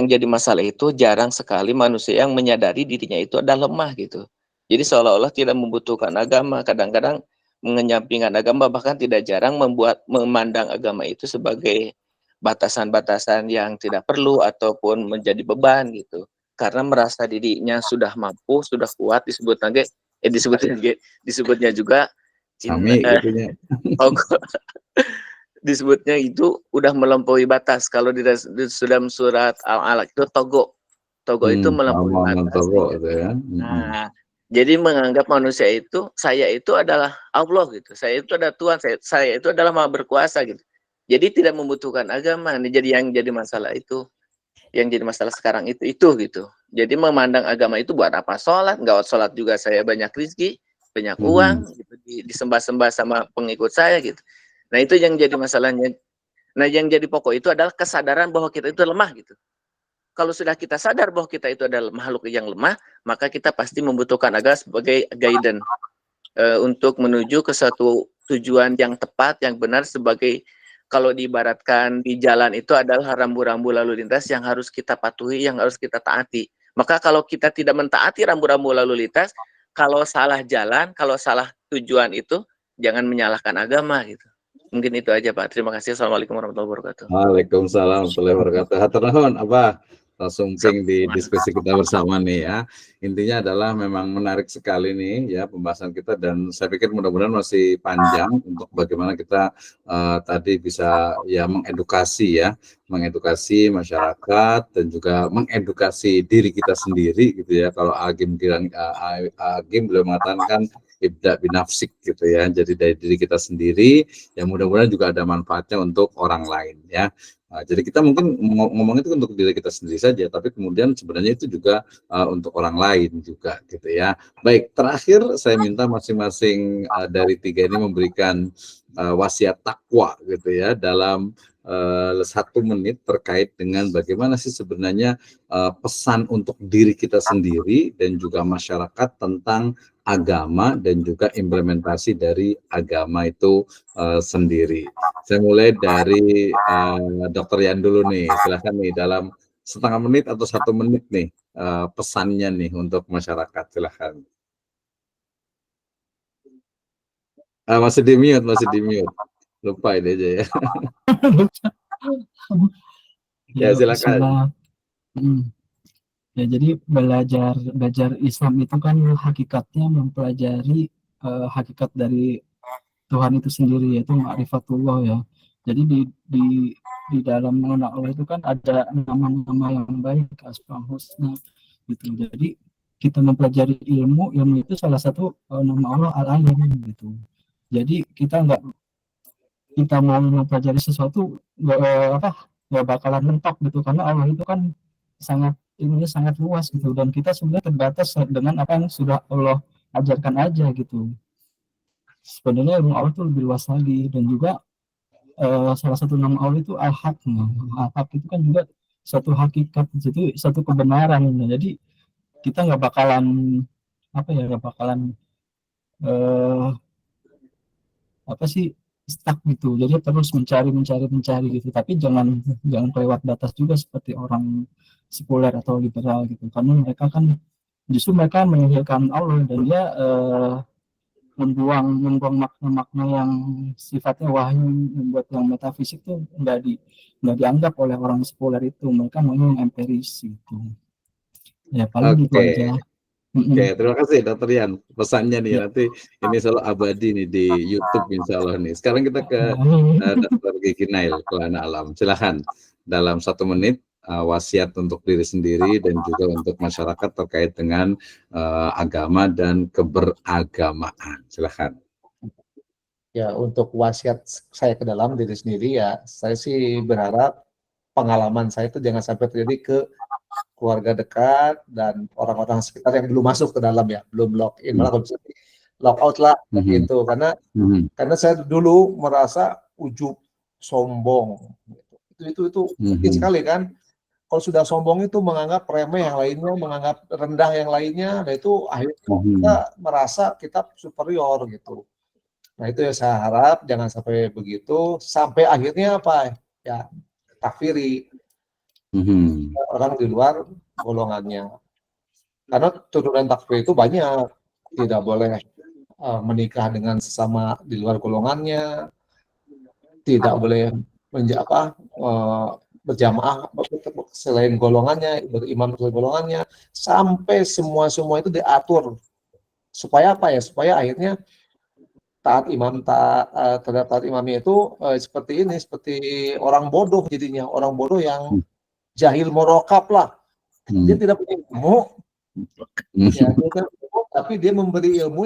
jadi masalah itu jarang sekali manusia yang menyadari dirinya itu adalah lemah gitu. Jadi seolah-olah tidak membutuhkan agama, kadang-kadang mengenyampingkan agama, bahkan tidak jarang memandang agama itu sebagai batasan-batasan yang tidak perlu ataupun menjadi beban gitu. Karena merasa dirinya sudah mampu, sudah kuat, disebutnya juga disebutnya itu udah melampaui batas. Kalau di dalam surat Al-Alaq itu togo itu melampaui batas. Gitu ya. Nah, jadi menganggap manusia itu, saya itu adalah Allah gitu, saya itu adalah Tuhan, saya itu adalah Maha Berkuasa gitu. Jadi tidak membutuhkan agama. Jadi yang jadi masalah itu, yang jadi masalah sekarang itu gitu. Jadi memandang agama itu buat apa sholat? Nggak sholat juga saya banyak rezeki, banyak uang, gitu, disembah-sembah sama pengikut saya gitu. Nah itu yang jadi masalahnya. Nah yang jadi pokok itu adalah kesadaran bahwa kita itu lemah gitu. Kalau sudah kita sadar bahwa kita itu adalah makhluk yang lemah, maka kita pasti membutuhkan agama sebagai guidance untuk menuju ke satu tujuan yang tepat, yang benar, sebagai kalau diibaratkan di jalan itu adalah rambu-rambu lalu lintas yang harus kita patuhi, yang harus kita taati. Maka kalau kita tidak mentaati rambu-rambu lalu lintas, kalau salah jalan, kalau salah tujuan itu, jangan menyalahkan agama gitu. Mungkin itu aja Pak. Terima kasih. Assalamualaikum warahmatullahi wabarakatuh. Waalaikumsalam warahmatullahi wabarakatuh. Hatur nuhun, Abah. Langsung ping di diskusi kita bersama nih ya. Intinya adalah memang menarik sekali nih ya pembahasan kita, dan saya pikir mudah-mudahan masih panjang untuk bagaimana kita tadi bisa ya mengedukasi masyarakat dan juga mengedukasi diri kita sendiri gitu ya. Kalau Agim beliau mengatakan ibda binafsik gitu ya. Jadi dari diri kita sendiri, yang mudah-mudahan juga ada manfaatnya untuk orang lain ya. Nah, jadi kita mungkin ngomong itu untuk diri kita sendiri saja, tapi kemudian sebenarnya itu juga untuk orang lain juga gitu ya. Baik, terakhir saya minta masing-masing dari tiga ini memberikan wasiat takwa gitu ya dalam 1 menit terkait dengan bagaimana sih sebenarnya pesan untuk diri kita sendiri dan juga masyarakat tentang agama dan juga implementasi dari agama itu sendiri. Saya mulai dari Dr. Yan dulu nih, silahkan nih dalam 1/2 menit atau 1 menit nih pesannya nih untuk masyarakat, silahkan. Masih di mute, lupa ini aja ya. Ya silakan. Ya, jadi belajar Islam itu kan hakikatnya mempelajari hakikat dari Tuhan itu sendiri, yaitu ma'rifatullah ya. Jadi di dalam mengenal Allah itu kan ada nama-nama yang baik, asmaul husna gitu. Jadi kita mempelajari ilmu itu salah satu nama Allah Al-Alim gitu. Jadi kita mau mempelajari sesuatu nggak bakalan mentok gitu, karena Allah itu kan ilmunya sangat luas gitu, dan kita sebenarnya terbatas dengan apa yang sudah Allah ajarkan aja gitu. sebenarnya ilmu Allah itu lebih luas lagi. Dan juga salah satu nama Allah itu Al-Haq. Al-Haq itu kan juga satu hakikat, itu satu kebenaran. Jadi kita nggak bakalan eh, apa sih stuck gitu. Jadi terus mencari gitu. Tapi jangan kelewat batas juga seperti orang sekuler atau liberal gitu. Karena mereka kan justru mereka meninggalkan Allah, dan dia membuang makna-makna yang sifatnya wahyu, membuat yang metafisik tuh nggak dianggap oleh orang sekuler itu. Mereka mau yang empiris gitu. Ya paling gitu Oke. aja. Oke, terima kasih Dr. Yan pesannya nih. Ya. Nanti ini selalu abadi nih di YouTube insya Allah nih. Sekarang kita ke Dr. Gigi Nail, Kelana Alam. Silahkan dalam 1 menit wasiat untuk diri sendiri dan juga untuk masyarakat terkait dengan agama dan keberagamaan. Silahkan. Ya, untuk wasiat saya ke dalam diri sendiri ya, saya sih berharap pengalaman saya itu jangan sampai terjadi ke keluarga dekat dan orang-orang sekitar yang belum masuk ke dalam ya, belum login, malah bisa log out lah gitu. Karena saya dulu merasa ujub, sombong, itu penting sekali kan. Kalau sudah sombong itu menganggap remeh yang lainnya, menganggap rendah yang lainnya, dan itu akhirnya kita merasa kita superior gitu. Nah itu yang saya harap jangan sampai begitu, sampai akhirnya apa ya, takfiri orang di luar golongannya. Karena turunan takfir itu banyak, tidak boleh menikah dengan sesama di luar golongannya, tidak boleh berjamaah selain golongannya, berimam selain golongannya, sampai semua itu diatur supaya apa ya? Supaya akhirnya taat terhadap taat imamnya itu seperti orang bodoh jadinya, orang bodoh yang jahil murokab lah. Dia tidak punya ilmu, ya, tapi dia memberi ilmu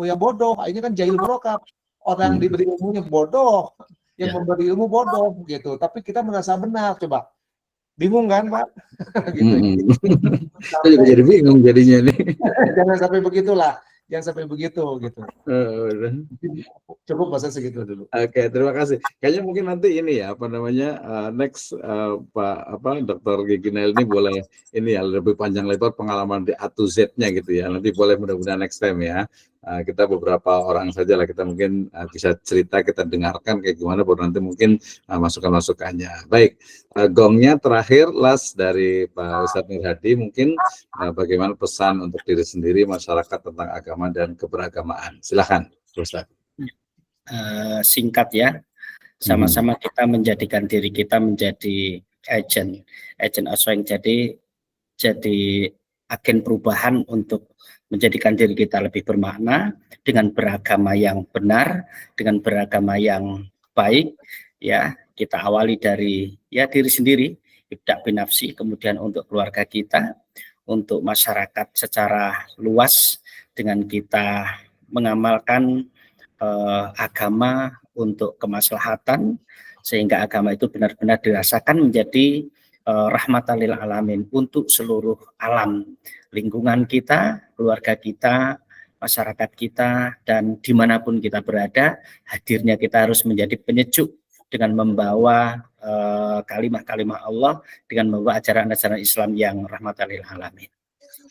yang bodoh. Akhirnya kan jahil murokab. Orang yang diberi ilmunya bodoh, yang memberi ilmu bodoh gitu. Tapi kita merasa benar, coba. Bingung kan, Pak? Gitu. Saya juga jadi bingung jadinya nih. Jangan sampai begitulah. Jangan sampai begitu gitu. Cukup bahasa segitu dulu. Oke, terima kasih. Kayaknya mungkin nanti ini ya next Pak Dr. Gigi Nail ini boleh ini ya lebih panjang lebar pengalaman di A to Z-nya gitu ya. Nanti boleh mudah-mudahan next time ya. Kita beberapa orang saja lah, kita mungkin bisa cerita, kita dengarkan kayak gimana, baru nanti mungkin masukan-masukannya. Baik, gongnya terakhir last dari Pak Ustadz Nur Hadi, mungkin bagaimana pesan untuk diri sendiri, masyarakat tentang agama dan keberagamaan. Silakan, Ustadz. Singkat ya, sama-sama kita menjadikan diri kita menjadi agent offering, jadi agen perubahan untuk menjadikan diri kita lebih bermakna dengan beragama yang benar, dengan beragama yang baik. Ya, kita awali dari diri sendiri, ibda' binafsi, kemudian untuk keluarga kita, untuk masyarakat secara luas, dengan kita mengamalkan agama untuk kemaslahatan, sehingga agama itu benar-benar dirasakan menjadi rahmatan lil alamin untuk seluruh alam, lingkungan kita, keluarga kita, masyarakat kita, dan dimanapun kita berada, hadirnya kita harus menjadi penyejuk dengan membawa kalimah-kalimah Allah, dengan membawa ajaran-ajaran Islam yang rahmatan lil alamin.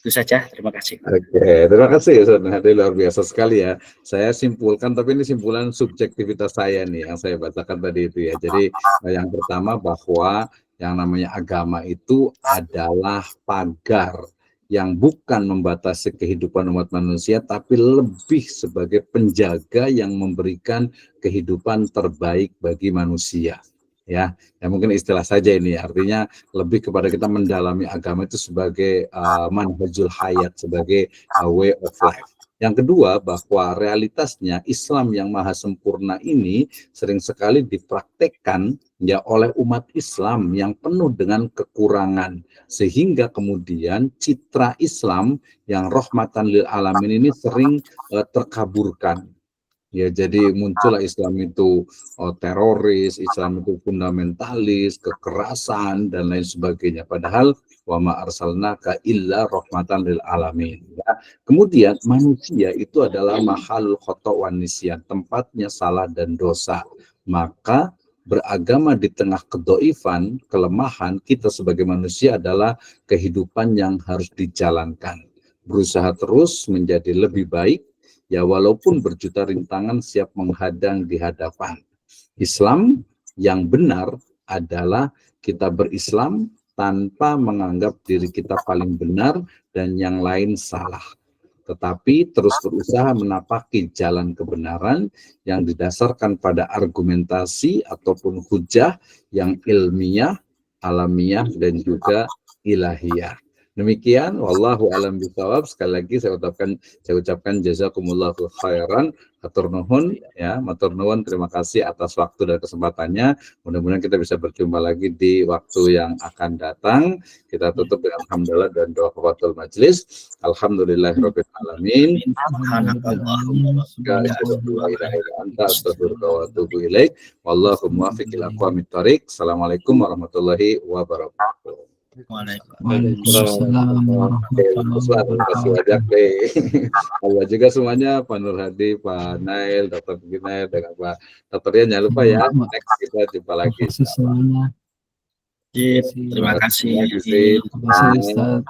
Itu saja, terima kasih. Oke, terima kasih Ustaz Hadi, luar biasa sekali ya. Saya simpulkan, tapi ini simpulan subjektivitas saya nih yang saya bacakan tadi itu ya. Jadi yang pertama bahwa yang namanya agama itu adalah pagar yang bukan membatasi kehidupan umat manusia, tapi lebih sebagai penjaga yang memberikan kehidupan terbaik bagi manusia. Ya mungkin istilah saja ini, artinya lebih kepada kita mendalami agama itu sebagai manhajul hayat, sebagai way of life. Yang kedua, bahwa realitasnya Islam yang maha sempurna ini sering sekali dipraktekkan ya oleh umat Islam yang penuh dengan kekurangan, sehingga kemudian citra Islam yang rahmatan lil alamin ini sering terkaburkan. Ya, jadi muncullah Islam itu teroris, Islam itu fundamentalis, kekerasan dan lain sebagainya. Padahal wa ma arsalnaka illa rahmatan lil alamin. Ya. Kemudian manusia itu adalah mahal khata' wan nisyan, tempatnya salah dan dosa. Maka beragama di tengah kedoifan, kelemahan kita sebagai manusia adalah kehidupan yang harus dijalankan. Berusaha terus menjadi lebih baik, ya walaupun berjuta rintangan siap menghadang di hadapan. Islam yang benar adalah kita berislam tanpa menganggap diri kita paling benar dan yang lain salah. Tetapi terus berusaha menapaki jalan kebenaran yang didasarkan pada argumentasi ataupun hujah yang ilmiah, alamiah, dan juga ilahiyah. Demikian, wallahu alam bishawab. Sekali lagi saya ucapkan jazakumullahu khairan, matur nuwun ya, matur nuwun, terima kasih atas waktu dan kesempatannya. Mudah-mudahan kita bisa berjumpa lagi di waktu yang akan datang. Kita tutup dengan hamdalah dan doa kafatul majlis. Alhamdulillahirabbil alamin. Wallahu muwaffiq ila aqwamit thoriq. Assalamualaikum warahmatullahi wabarakatuh. Waalaikumsalam warahmatullahi wabarakatuh. Allah juga semuanya, Pak Nur Hadi, Pak Nail, Dr. Ginail, dengan Pak Dr. Rian. Jangan lupa ya, next kita jumpa lagi. Semuanya. Terima kasih. Terima kasih Ustaz.